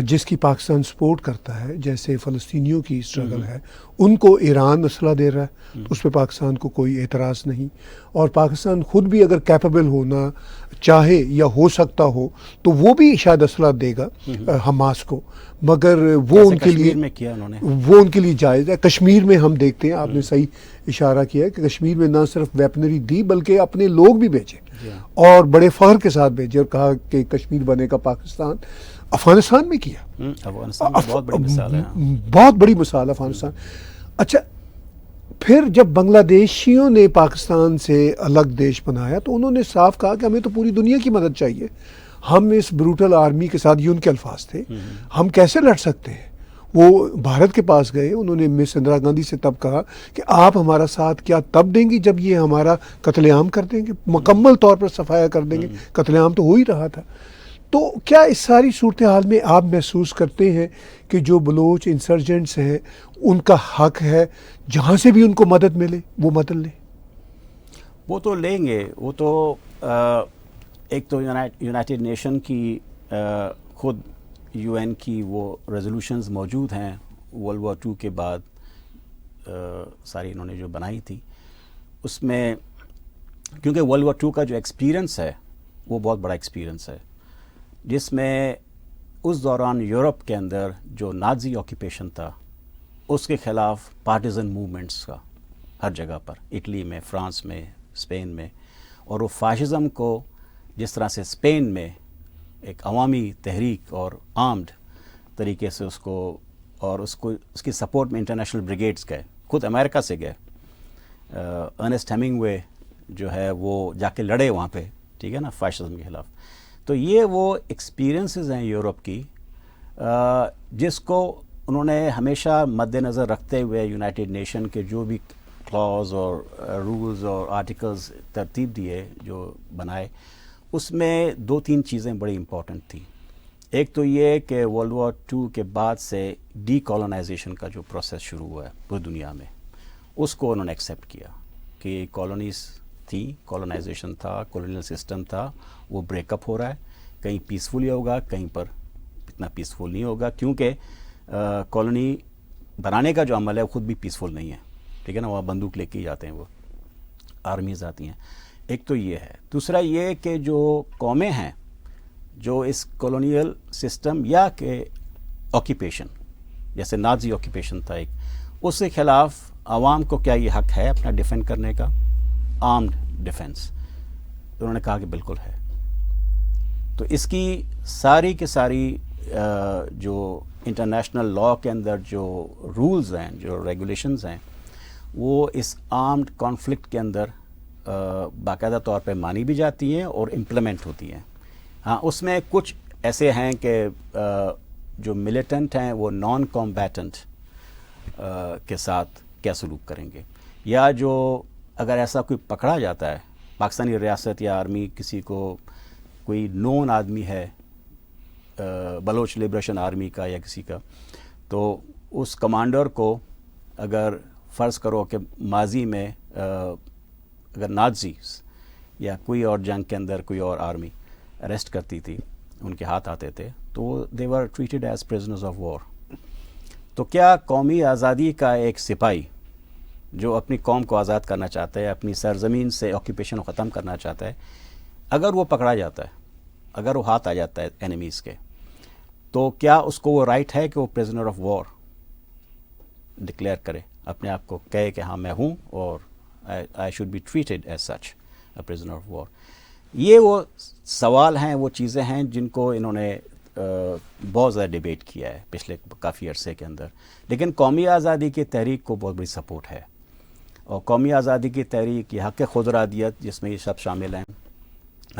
جس کی پاکستان سپورٹ کرتا ہے، جیسے فلسطینیوں کی سٹرگل ہے، ان کو ایران اسلحہ دے رہا ہے، اس پہ پاکستان کو کوئی اعتراض نہیں. اور پاکستان خود بھی اگر کیپیبل ہونا چاہے یا ہو سکتا ہو تو وہ بھی شاید اسلحہ دے گا حماس کو، مگر وہ ان کے لیے وہ ان کے لیے جائز ہے. کشمیر میں ہم دیکھتے ہیں، آپ نے صحیح اشارہ کیا ہے کہ کشمیر میں نہ صرف ویپنری دی بلکہ اپنے لوگ بھی بھیجے، اور بڑے فخر کے ساتھ بھیجے، اور کہا کہ کشمیر بنے گا پاکستان. افغانستان میں کیا، افغانستان بہت بڑی مثال ہے، بہت بڑی مثال افغانستان. اچھا، پھر جب بنگلہ دیشیوں نے پاکستان سے الگ دیش بنایا تو انہوں نے صاف کہا کہ ہمیں تو پوری دنیا کی مدد چاہیے، ہم اس بروٹل آرمی کے ساتھ، یہ ان کے الفاظ تھے، ہم کیسے لڑ سکتے ہیں. وہ بھارت کے پاس گئے، انہوں نے مس اندرا گاندھی سے تب کہا کہ آپ ہمارا ساتھ کیا تب دیں گی جب یہ ہمارا قتل عام کر دیں گے، مکمل طور پر صفایا کر دیں گے. قتل عام تو ہو ہی رہا تھا. تو کیا اس ساری صورتحال میں آپ محسوس کرتے ہیں کہ جو بلوچ انسرجنٹس ہیں ان کا حق ہے جہاں سے بھی ان کو مدد ملے وہ مدد لیں؟ وہ تو لیں گے. وہ تو ایک تو یونائٹڈ نیشن کی خود UN کی وہ ریزولوشنز موجود ہیں ورلڈ وار 2 کے بعد، ساری انہوں نے جو بنائی تھی، اس میں کیونکہ ورلڈ وار 2 کا جو ایکسپیرینس ہے وہ بہت بڑا ایکسپیرینس ہے، جس میں اس دوران یورپ کے اندر جو نازی آکیپیشن تھا اس کے خلاف پارٹیزن موومنٹس کا ہر جگہ پر، اٹلی میں، فرانس میں، اسپین میں، اور وہ فاشزم کو جس طرح سے اسپین میں ایک عوامی تحریک اور آرمڈ طریقے سے اس کو، اور اس کی سپورٹ میں انٹرنیشنل بریگیڈز گئے، خود امریکہ سے گئے، ارنسٹ ہیمنگوے جو ہے وہ جا کے لڑے وہاں پہ، ٹھیک ہے نا، فاشزم کے خلاف. تو یہ وہ ایکسپیرینسز ہیں یورپ کی جس کو انہوں نے ہمیشہ مد نظر رکھتے ہوئے یونائٹڈ نیشن کے جو بھی کلاز اور رولز اور آرٹیکلز ترتیب دیے، جو بنائے، اس میں 2-3 چیزیں بڑی امپورٹنٹ تھیں. ایک تو یہ کہ ورلڈ وار 2 کے بعد سے ڈی کالونائزیشن کا جو پروسیس شروع ہوا ہے پوری دنیا میں، اس کو انہوں نے ایکسیپٹ کیا کہ کالونیز تھی، کالونائزیشن تھا، کولونیل سسٹم تھا، وہ بریک اپ ہو رہا ہے. کہیں پیسفلی ہوگا، کہیں پر اتنا پیسفل نہیں ہوگا، کیونکہ کالونی بنانے کا جو عمل ہے وہ خود بھی پیسفل نہیں ہے، ٹھیک ہے نا، وہاں بندوق لے کے ہی جاتے ہیں، وہ آرمیز آتی ہیں. ایک تو یہ ہے. دوسرا یہ کہ جو قومیں ہیں جو اس کولونیل سسٹم یا کہ آکیپیشن جیسے نازی آکیپیشن تھا ایک، اس کے خلاف عوام کو کیا یہ حق ہے اپنا ڈیفینڈ کرنے کا، آرمڈ ڈیفینس؟ انہوں نے کہا کہ بالکل ہے. تو اس کی ساری کے ساری جو انٹرنیشنل لاء کے اندر جو رولز ہیں، جو ریگولیشنز ہیں، وہ اس آرمڈ کانفلکٹ کے اندر باقاعدہ طور پہ مانی بھی جاتی ہیں اور امپلیمنٹ ہوتی ہیں. ہاں، اس میں کچھ ایسے ہیں کہ جو ملیٹنٹ ہیں وہ نان کمبیٹنٹ کے ساتھ کیا سلوک کریں گے، یا جو اگر ایسا کوئی پکڑا جاتا ہے پاکستانی ریاست یا آرمی کسی کو، کوئی نون آدمی ہے بلوچ لبریشن آرمی کا یا کسی کا، تو اس کمانڈر کو اگر فرض کرو کہ ماضی میں اگر نازیز یا کوئی اور جنگ کے اندر کوئی اور آرمی اریسٹ کرتی تھی، ان کے ہاتھ آتے تھے، تو they were treated as prisoners of war. تو کیا قومی آزادی کا ایک سپاہی جو اپنی قوم کو آزاد کرنا چاہتا ہے، اپنی سرزمین سے آکیپیشن کو ختم کرنا چاہتا ہے، اگر وہ پکڑا جاتا ہے، اگر وہ ہاتھ آ جاتا ہے اینیمیز کے، تو کیا اس کو وہ رائٹ ہے کہ وہ پرزنر آف وار ڈکلیئر کرے، اپنے آپ کو کہے کہ ہاں میں ہوں اور I should be treated as such a prisoner of war? یہ وہ سوال ہیں، وہ چیزیں ہیں جن کو انہوں نے بہت زیادہ ڈیبیٹ کیا ہے پچھلے کافی عرصے کے اندر. لیکن قومی آزادی کی تحریک کو بہت بڑی سپورٹ ہے، اور قومی آزادی کی تحریک، یہ حق خود ارادیت جس میں یہ سب شامل ہیں،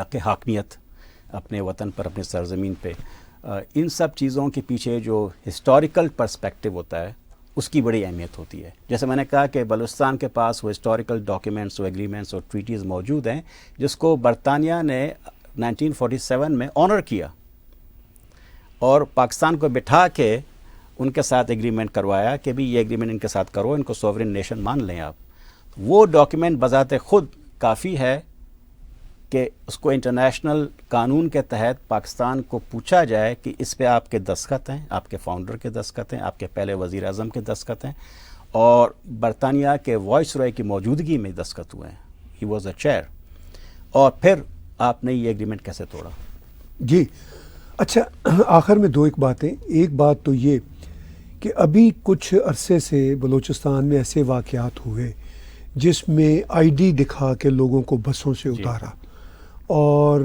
حق حاکمیت اپنے وطن پر، اپنے سرزمین پہ، ان سب چیزوں کے پیچھے جو ہسٹوریکل پرسپیکٹو ہوتا ہے اس کی بڑی اہمیت ہوتی ہے. جیسے میں نے کہا کہ بلوچستان کے پاس وہ ہسٹوریکل ڈاکیومنٹس، وہ ایگریمنٹس اور ٹریٹیز موجود ہیں جس کو برطانیہ نے 1947 میں آنر کیا، اور پاکستان کو بٹھا کے ان کے ساتھ ایگریمنٹ کروایا کہ بھی یہ ایگریمنٹ ان کے ساتھ کرو، ان کو سوورن نیشن مان لیں آپ. وہ ڈاکیومنٹ بذات خود کافی ہے کہ اس کو انٹرنیشنل قانون کے تحت پاکستان کو پوچھا جائے کہ اس پہ آپ کے دستخط ہیں، آپ کے فاؤنڈر کے دستخط ہیں، آپ کے پہلے وزیر اعظم کے دستخط ہیں، اور برطانیہ کے وائس رائے کی موجودگی میں دستخط ہوئے ہیں. He was a chair. اور پھر آپ نے یہ ایگریمنٹ کیسے توڑا؟ جی اچھا، آخر میں دو ایک باتیں. ایک بات تو یہ کہ ابھی کچھ عرصے سے بلوچستان میں ایسے واقعات ہوئے جس میں آئی ڈی دکھا کے لوگوں کو بسوں سے اتارا، اور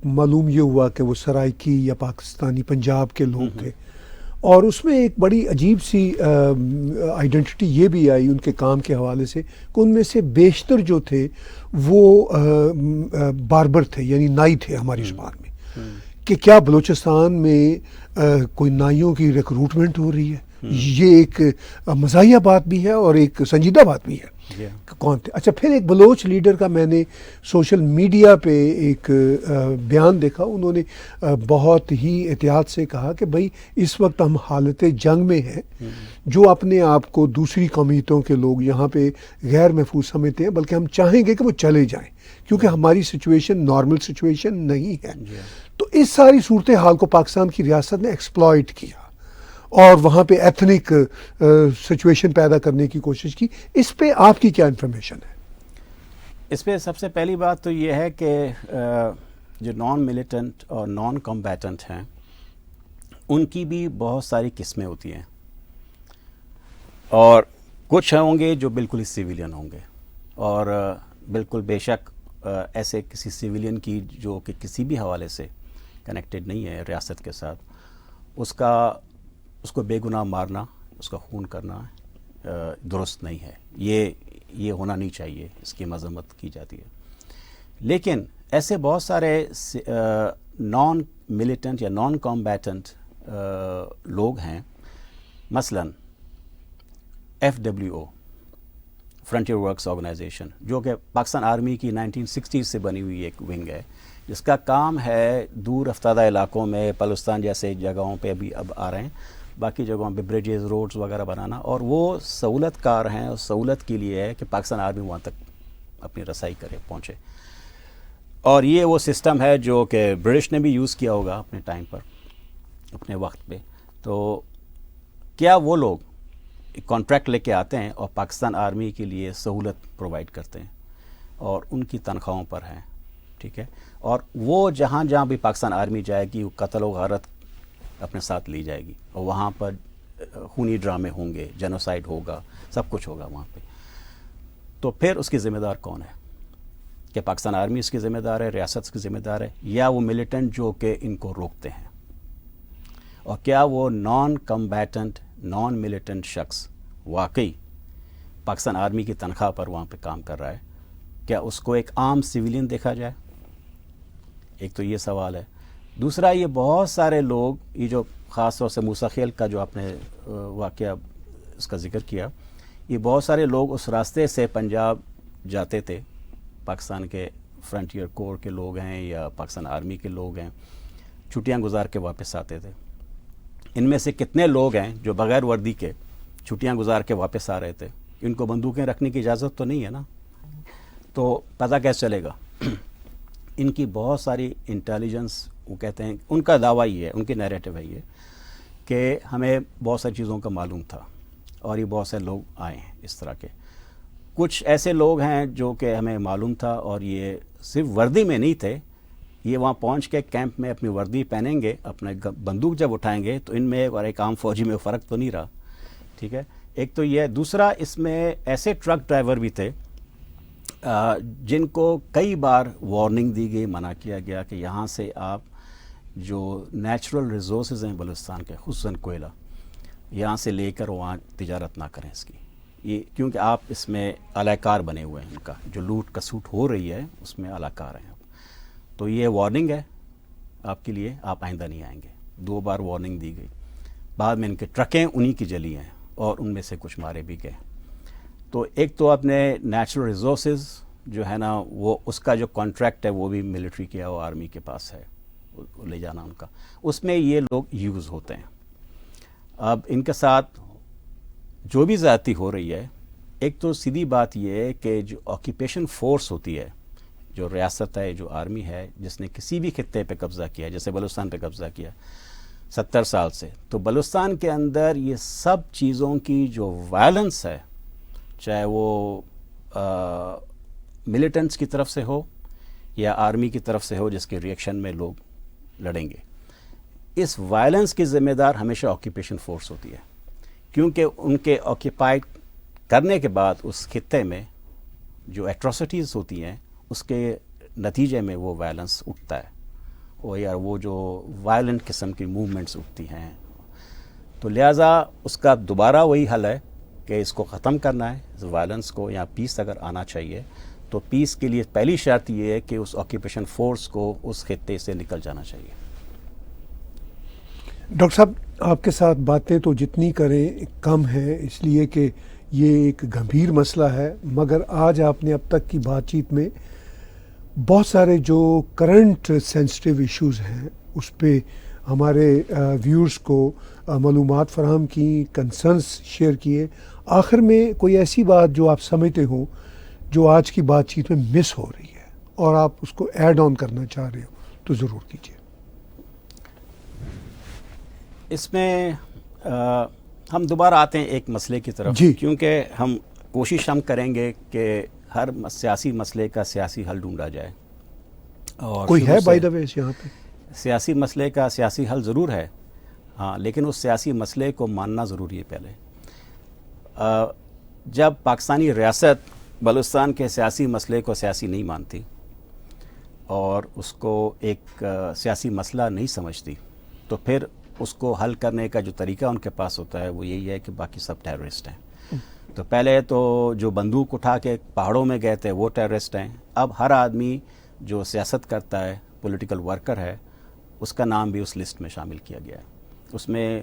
معلوم یہ ہوا کہ وہ سرائکی یا پاکستانی پنجاب کے لوگ تھے، اور اس میں ایک بڑی عجیب سی آئیڈینٹی یہ بھی آئی ان کے کام کے حوالے سے کہ ان میں سے بیشتر جو تھے وہ باربر تھے، یعنی نائی تھے ہماری زبان میں. کہ کیا بلوچستان میں کوئی نائیوں کی ریکروٹمنٹ ہو رہی ہے؟ یہ ایک مزاحیہ بات بھی ہے اور ایک سنجیدہ بات بھی ہے. کون تھے؟ اچھا، پھر ایک بلوچ لیڈر کا میں نے سوشل میڈیا پہ ایک بیان دیکھا. انہوں نے بہت ہی احتیاط سے کہا کہ بھائی اس وقت ہم حالت جنگ میں ہیں، جو اپنے آپ کو دوسری قومیتوں کے لوگ یہاں پہ غیر محفوظ سمجھتے ہیں، بلکہ ہم چاہیں گے کہ وہ چلے جائیں کیونکہ ہماری سچویشن نارمل سچویشن نہیں ہے. تو اس ساری صورتحال کو پاکستان کی ریاست نے ایکسپلائٹ کیا اور وہاں پہ ایتھنک سچویشن پیدا کرنے کی کوشش کی. اس پہ آپ کی کیا انفارمیشن ہے؟ اس پہ سب سے پہلی بات تو یہ ہے کہ جو نان ملیٹنٹ اور نان کمبیٹنٹ ہیں ان کی بھی بہت ساری قسمیں ہوتی ہیں، اور کچھ ہوں گے جو بالکل ہی سویلین ہوں گے، اور بالکل بے شک ایسے کسی سویلین کی جو کہ کسی بھی حوالے سے کنیکٹڈ نہیں ہے ریاست کے ساتھ، اس کو بے گناہ مارنا، اس کا خون کرنا درست نہیں ہے. یہ ہونا نہیں چاہیے، اس کی مذمت کی جاتی ہے. لیکن ایسے بہت سارے نان ملیٹنٹ یا نان کمبیٹنٹ لوگ ہیں، مثلا FWO فرنٹیئر ورکس آرگنائزیشن، جو کہ پاکستان آرمی کی 1960 سے بنی ہوئی ایک ونگ ہے، جس کا کام ہے دور افتادہ علاقوں میں، بلوچستان جیسے جگہوں پہ اب آ رہے ہیں، باقی جگہوں پہ بریجز، روڈز وغیرہ بنانا، اور وہ سہولت کار ہیں، اور سہولت کے لیے ہے کہ پاکستان آرمی وہاں تک اپنی رسائی کرے، پہنچے. اور یہ وہ سسٹم ہے جو کہ برٹش نے بھی یوز کیا ہوگا اپنے ٹائم پر، اپنے وقت پہ. تو کیا وہ لوگ کانٹریکٹ لے کے آتے ہیں اور پاکستان آرمی کے لیے سہولت پرووائڈ کرتے ہیں؟ اور ان کی تنخواہوں پر ہیں، ٹھیک ہے، اور وہ جہاں جہاں بھی پاکستان آرمی جائے گی وہ قتل و غارت اپنے ساتھ لی جائے گی، اور وہاں پر خونی ڈرامے ہوں گے، جینوسائیڈ ہوگا، سب کچھ ہوگا وہاں پہ. تو پھر اس کی ذمہ دار کون ہے؟ کہ پاکستان آرمی اس کی ذمہ دار ہے، ریاست اس کی ذمہ دار ہے، یا وہ ملیٹنٹ جو کہ ان کو روکتے ہیں؟ اور کیا وہ نان کمبیٹنٹ نان ملیٹنٹ شخص واقعی پاکستان آرمی کی تنخواہ پر وہاں پہ کام کر رہا ہے؟ کیا اس کو ایک عام سویلین دیکھا جائے؟ ایک تو یہ سوال ہے. دوسرا، یہ بہت سارے لوگ، یہ جو خاص طور سے موسیٰ خیل کا جو آپ نے واقعہ اس کا ذکر کیا، یہ بہت سارے لوگ اس راستے سے پنجاب جاتے تھے، پاکستان کے فرنٹیئر کور کے لوگ ہیں یا پاکستان آرمی کے لوگ ہیں، چھٹیاں گزار کے واپس آتے تھے. ان میں سے کتنے لوگ ہیں جو بغیر وردی کے چھٹیاں گزار کے واپس آ رہے تھے؟ ان کو بندوقیں رکھنے کی اجازت تو نہیں ہے نا، تو پتہ کیسے چلے گا؟ ان کی بہت ساری انٹیلیجنس، وہ کہتے ہیں، ان کا دعویٰ یہ ہے، ان کی نیریٹو ہے یہ کہ ہمیں بہت ساری چیزوں کا معلوم تھا اور یہ بہت سے لوگ آئے ہیں اس طرح کے. کچھ ایسے لوگ ہیں جو کہ ہمیں معلوم تھا اور یہ صرف وردی میں نہیں تھے، یہ وہاں پہنچ کے کیمپ میں اپنی وردی پہنیں گے، اپنے بندوق جب اٹھائیں گے تو ان میں اور ایک عام فوجی میں فرق تو نہیں رہا، ٹھیک ہے. ایک تو یہ. دوسرا، اس میں ایسے ٹرک ڈرائیور بھی تھے جن کو کئی بار وارننگ دی گئی، منع کیا گیا کہ یہاں سے آپ جو نیچرل ریسورسز ہیں بلوچستان کے، خصوصاً کوئلہ، یہاں سے لے کر وہاں تجارت نہ کریں اس کی، یہ کیونکہ آپ اس میں اعلی کار بنے ہوئے ہیں، ان کا جو لوٹ کسوٹ ہو رہی ہے اس میں اعلی کار ہیں. تو یہ وارننگ ہے آپ کے لیے، آپ آئندہ نہیں آئیں گے. 2 بار وارننگ دی گئی. بعد میں ان کے ٹرکیں انہی کی جلی ہیں اور ان میں سے کچھ مارے بھی گئے. تو ایک تو اپنے نیچرل ریسورسز جو ہے نا، وہ اس کا جو کانٹریکٹ ہے وہ بھی ملٹری کے اور آرمی کے پاس ہے، لے جانا ان کا، اس میں یہ لوگ یوز ہوتے ہیں. اب ان کے ساتھ جو بھی زیادتی ہو رہی ہے، ایک تو سیدھی بات یہ ہے کہ جو آکیپیشن فورس ہوتی ہے، جو ریاست ہے، جو آرمی ہے، جس نے کسی بھی خطے پہ قبضہ کیا، جیسے بلوچستان پہ قبضہ کیا 70 سال سے، تو بلوچستان کے اندر یہ سب چیزوں کی جو وائلنس ہے، چاہے وہ ملیٹنٹس کی طرف سے ہو یا آرمی کی طرف سے ہو جس کے ریئیکشن میں لوگ لڑیں گے، اس وائلنس کی ذمہ دار ہمیشہ آکیپیشن فورس ہوتی ہے، کیونکہ ان کے آکیپائڈ کرنے کے بعد اس خطے میں جو ایٹراسٹیز ہوتی ہیں اس کے نتیجے میں وہ وائلنس اٹھتا ہے، وہ جو وائلنٹ قسم کی موومنٹس اٹھتی ہیں. تو لہٰذا اس کا دوبارہ وہی حل ہے کہ اس کو ختم کرنا ہے، اس وائلنس کو، یا پیس اگر آنا چاہیے تو پیس کے لیے پہلی شرط یہ ہے کہ اس آکیپیشن فورس کو اس خطے سے نکل جانا چاہیے. ڈاکٹر صاحب، آپ کے ساتھ باتیں تو جتنی کریں کم ہیں، اس لیے کہ یہ ایک گمبھیر مسئلہ ہے، مگر آج آپ نے اب تک کی بات چیت میں بہت سارے جو کرنٹ سینسٹیو ایشوز ہیں اس پہ ہمارے ویورز کو معلومات فراہم کی، کنسرنس شیئر کیے. آخر میں کوئی ایسی بات جو آپ سمجھتے ہوں جو آج کی بات چیت میں مس ہو رہی ہے اور آپ اس کو ایڈ آن کرنا چاہ رہے ہو تو ضرور کیجیے. اس میں ہم دوبارہ آتے ہیں ایک مسئلے کی طرف، جی، کیونکہ کوشش ہم کریں گے کہ ہر سیاسی مسئلے کا سیاسی حل ڈھونڈا جائے. اور کوئی ہے بائی دا وے یہاں پہ؟ سیاسی مسئلے کا سیاسی حل ضرور ہے، ہاں، لیکن اس سیاسی مسئلے کو ماننا ضروری ہے. پہلے جب پاکستانی ریاست بلوچستان کے سیاسی مسئلے کو سیاسی نہیں مانتی اور اس کو ایک سیاسی مسئلہ نہیں سمجھتی، تو پھر اس کو حل کرنے کا جو طریقہ ان کے پاس ہوتا ہے وہ یہی ہے کہ باقی سب ٹیررسٹ ہیں. تو پہلے تو جو بندوق اٹھا کے پہاڑوں میں گئے تھے وہ ٹیررسٹ ہیں. اب ہر آدمی جو سیاست کرتا ہے، پولیٹیکل ورکر ہے، اس کا نام بھی اس لسٹ میں شامل کیا گیا ہے. اس میں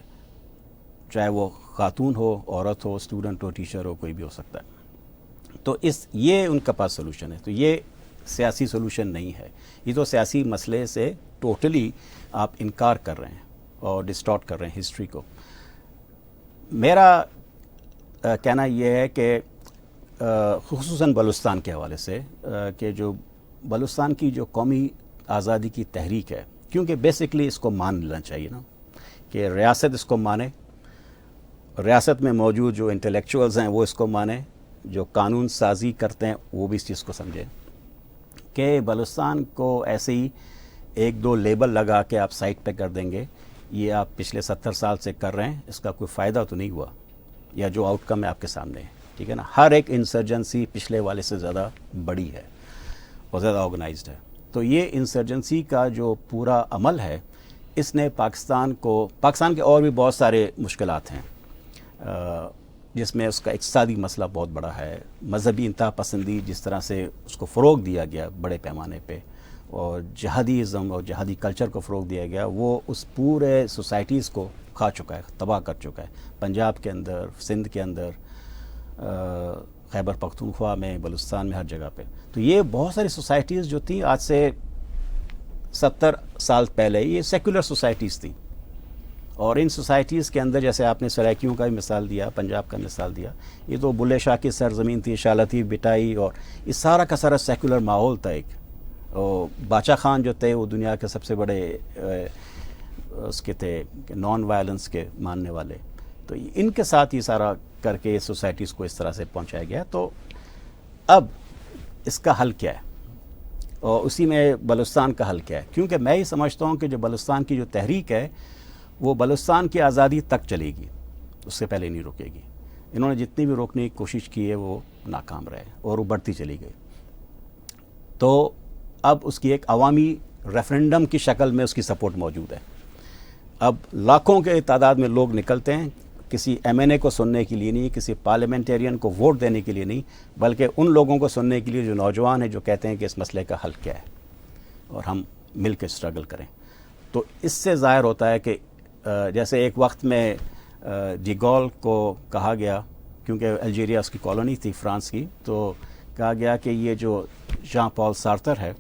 چاہے وہ خاتون ہو، عورت ہو، اسٹوڈنٹ ہو، ٹیچر ہو، کوئی بھی ہو سکتا ہے. تو یہ ان کا پاس سولوشن ہے. تو یہ سیاسی سولوشن نہیں ہے، یہ تو سیاسی مسئلے سے ٹوٹلی آپ انکار کر رہے ہیں اور ڈسٹارٹ کر رہے ہیں ہسٹری کو. میرا کہنا یہ ہے کہ خصوصاً بلوچستان کے حوالے سے کہ جو بلوچستان کی جو قومی آزادی کی تحریک ہے، کیونکہ بیسکلی اس کو مان لینا چاہیے نا کہ ریاست اس کو مانے، ریاست میں موجود جو انٹلیکچوئلز ہیں وہ اس کو مانیں، جو قانون سازی کرتے ہیں وہ بھی اس چیز کو سمجھیں. کہ بلوچستان کو ایسے ہی ایک دو لیبل لگا کے آپ سائٹ پہ کر دیں گے، یہ آپ پچھلے 70 سال سے کر رہے ہیں، اس کا کوئی فائدہ تو نہیں ہوا، یا جو آؤٹ کم ہے آپ کے سامنے ہے، ٹھیک ہے نا. ہر ایک انسرجنسی پچھلے والے سے زیادہ بڑی ہے اور زیادہ آرگنائزڈ ہے. تو یہ انسرجنسی کا جو پورا عمل ہے، اس نے پاکستان کے اور بھی بہت سارے مشکلات ہیں، جس میں اس کا اقتصادی مسئلہ بہت بڑا ہے، مذہبی انتہا پسندی جس طرح سے اس کو فروغ دیا گیا بڑے پیمانے پہ، اور جہادیزم اور جہادی کلچر کو فروغ دیا گیا، وہ اس پورے سوسائٹیز کو کھا چکا ہے، تباہ کر چکا ہے. پنجاب کے اندر، سندھ کے اندر، خیبر پختونخوا میں، بلوچستان میں، ہر جگہ پہ. تو یہ بہت ساری سوسائٹیز جو تھیں آج سے 70 سال پہلے، یہ سیکولر سوسائٹیز تھیں، اور ان سوسائٹیز کے اندر جیسے آپ نے سرائکیوں کا بھی مثال دیا، پنجاب کا مثال دیا، یہ تو بلے شاہ کی سرزمین تھی، شالتی بٹائی، اور یہ سارا کا سارا سیکولر ماحول تھا ایک. اور باچا خان جو تھے وہ دنیا کے سب سے بڑے اس کے تھے نان وائلنس کے ماننے والے. تو ان کے ساتھ یہ سارا کر کے سوسائٹیز کو اس طرح سے پہنچایا گیا. تو اب اس کا حل کیا ہے، اور اسی میں بلوچستان کا حل کیا ہے؟ کیونکہ میں یہ سمجھتا ہوں کہ جو بلوچستان کی جو تحریک ہے وہ بلوچستان کی آزادی تک چلے گی، اس سے پہلے نہیں رکے گی. انہوں نے جتنی بھی روکنے کی کوشش کی ہے وہ ناکام رہے اور وہ بڑھتی چلی گئی. تو اب اس کی ایک عوامی ریفرنڈم کی شکل میں اس کی سپورٹ موجود ہے. اب لاکھوں کے تعداد میں لوگ نکلتے ہیں، کسی ایم این اے کو سننے کے لیے نہیں، کسی پارلیمنٹیرین کو ووٹ دینے کے لیے نہیں، بلکہ ان لوگوں کو سننے کے لیے جو نوجوان ہیں، جو کہتے ہیں کہ اس مسئلے کا حل کیا ہے اور ہم مل کے اسٹرگل کریں. تو اس سے ظاہر ہوتا ہے کہ جیسے ایک وقت میں ڈی گول کو کہا گیا، کیونکہ الجیریا اس کی کالونی تھی فرانس کی، تو کہا گیا کہ یہ جو جان پال سارتر ہے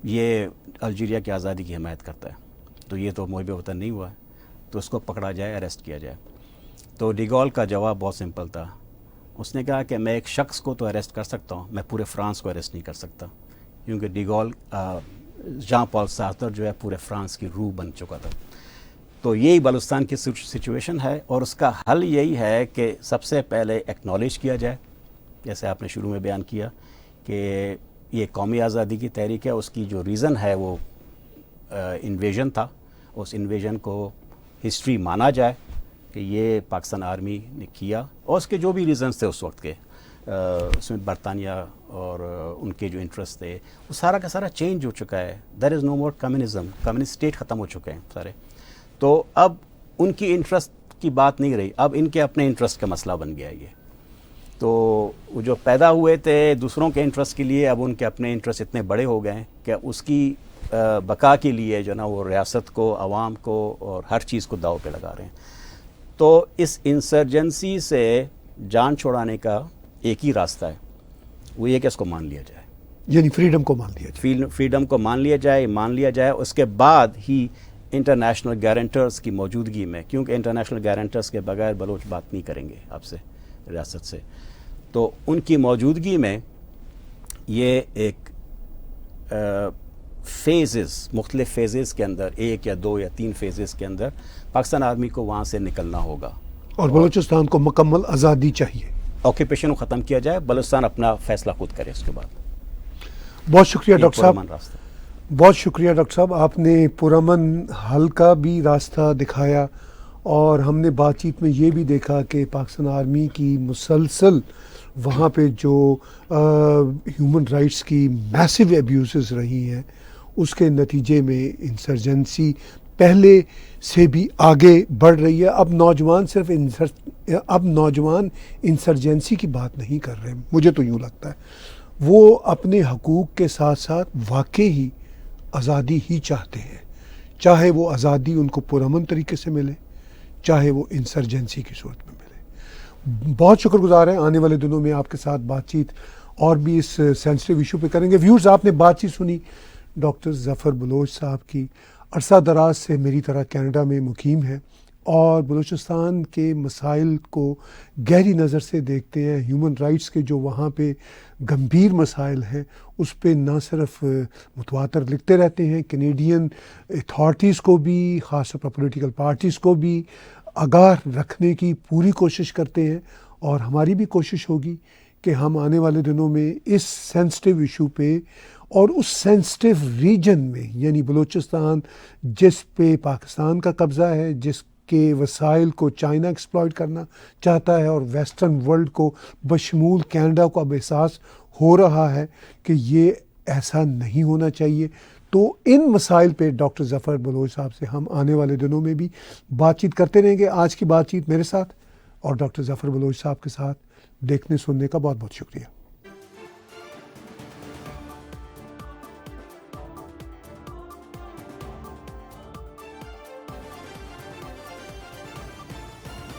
یہ الجیریا کی آزادی کی حمایت کرتا ہے، تو یہ تو محب وطن نہیں ہوا ہے، تو اس کو پکڑا جائے، اریسٹ کیا جائے. تو ڈی گول کا جواب بہت سمپل تھا. اس نے کہا کہ میں ایک شخص کو تو اریسٹ کر سکتا ہوں، میں پورے فرانس کو اریسٹ نہیں کر سکتا، کیونکہ ڈی گول جان پال سارتر جو ہے پورے فرانس کی روح بن چکا تھا. تو یہی بلوچستان کی سچویشن ہے، اور اس کا حل یہی ہے کہ سب سے پہلے ایکنالج کیا جائے، جیسے آپ نے شروع میں بیان کیا کہ یہ قومی آزادی کی تحریک ہے. اس کی جو ریزن ہے وہ انویژن تھا، اس انویژن کو ہسٹری مانا جائے کہ یہ پاکستان آرمی نے کیا، اور اس کے جو بھی ریزنز تھے اس وقت کے، اس میں برطانیہ اور ان کے جو انٹرسٹ تھے، وہ سارا کا سارا چینج ہو چکا ہے. دیر از نو مور کمیونزم، کمیونسٹ اسٹیٹ ختم ہو چکے ہیں سارے. تو اب ان کی انٹرسٹ کی بات نہیں رہی، اب ان کے اپنے انٹرسٹ کا مسئلہ بن گیا یہ. تو وہ جو پیدا ہوئے تھے دوسروں کے انٹرسٹ کے لیے، اب ان کے اپنے انٹرسٹ اتنے بڑے ہو گئے ہیں کہ اس کی بقا کے لیے جو نا وہ ریاست کو، عوام کو اور ہر چیز کو داؤ پہ لگا رہے ہیں. تو اس انسرجنسی سے جان چھوڑانے کا ایک ہی راستہ ہے، وہ یہ کہ اس کو مان لیا جائے، یعنی فریڈم کو مان لیا جائے. فریڈم کو مان لیا جائے. اس کے بعد ہی انٹرنیشنل گارنٹرز کی موجودگی میں، کیونکہ انٹرنیشنل گارنٹرز کے بغیر بلوچ بات نہیں کریں گے آپ سے، ریاست سے، تو ان کی موجودگی میں یہ ایک مختلف فیزز کے اندر، ایک یا دو یا 3 فیزز کے اندر پاکستان آرمی کو وہاں سے نکلنا ہوگا، اور بلوچستان کو مکمل آزادی چاہیے، آکوپیشن کو ختم کیا جائے، بلوچستان اپنا فیصلہ خود کرے. اس کے بعد بہت شکریہ ڈاکٹر صاحب، راستہ. بہت شکریہ ڈاکٹر صاحب، آپ نے پرامن حل کا بھی راستہ دکھایا، اور ہم نے بات چیت میں یہ بھی دیکھا کہ پاکستان آرمی کی مسلسل وہاں پہ جو ہیومن رائٹس کی میسو ایبیوزز رہی ہیں، اس کے نتیجے میں انسرجنسی پہلے سے بھی آگے بڑھ رہی ہے. اب نوجوان انسرجنسی کی بات نہیں کر رہے، مجھے تو یوں لگتا ہے وہ اپنے حقوق کے ساتھ ساتھ واقعی آزادی ہی چاہتے ہیں، چاہے وہ آزادی ان کو پرامن طریقے سے ملے، چاہے وہ انسرجنسی کی صورت میں ملے. بہت شکر گزار ہیں، آنے والے دنوں میں آپ کے ساتھ بات چیت اور بھی اس سینسٹیو ایشو پہ کریں گے. ویورز، آپ نے بات چیت سنی ڈاکٹر ظفر بلوچ صاحب کی، عرصہ دراز سے میری طرح کینیڈا میں مقیم ہے اور بلوچستان کے مسائل کو گہری نظر سے دیکھتے ہیں. ہیومن رائٹس کے جو وہاں پہ گمبھیر مسائل ہیں اس پہ نہ صرف متواتر لکھتے رہتے ہیں، کینیڈین اتھارٹیز کو بھی، خاص طور پر پولیٹیکل پارٹیز کو بھی آگاہ رکھنے کی پوری کوشش کرتے ہیں، اور ہماری بھی کوشش ہوگی کہ ہم آنے والے دنوں میں اس سینسٹیو ایشو پہ اور اس سینسٹیو ریجن میں یعنی بلوچستان جس پہ پاکستان کا قبضہ ہے، جس کے وسائل کو چائنا ایکسپلائٹ کرنا چاہتا ہے اور ویسٹرن ورلڈ کو بشمول کینیڈا کو اب احساس ہو رہا ہے کہ یہ ایسا نہیں ہونا چاہیے. تو ان مسائل پہ ڈاکٹر ظفر بلوچ صاحب سے ہم آنے والے دنوں میں بھی بات چیت کرتے رہیں گے. آج کی بات چیت میرے ساتھ اور ڈاکٹر ظفر بلوچ صاحب کے ساتھ دیکھنے سننے کا بہت بہت شکریہ.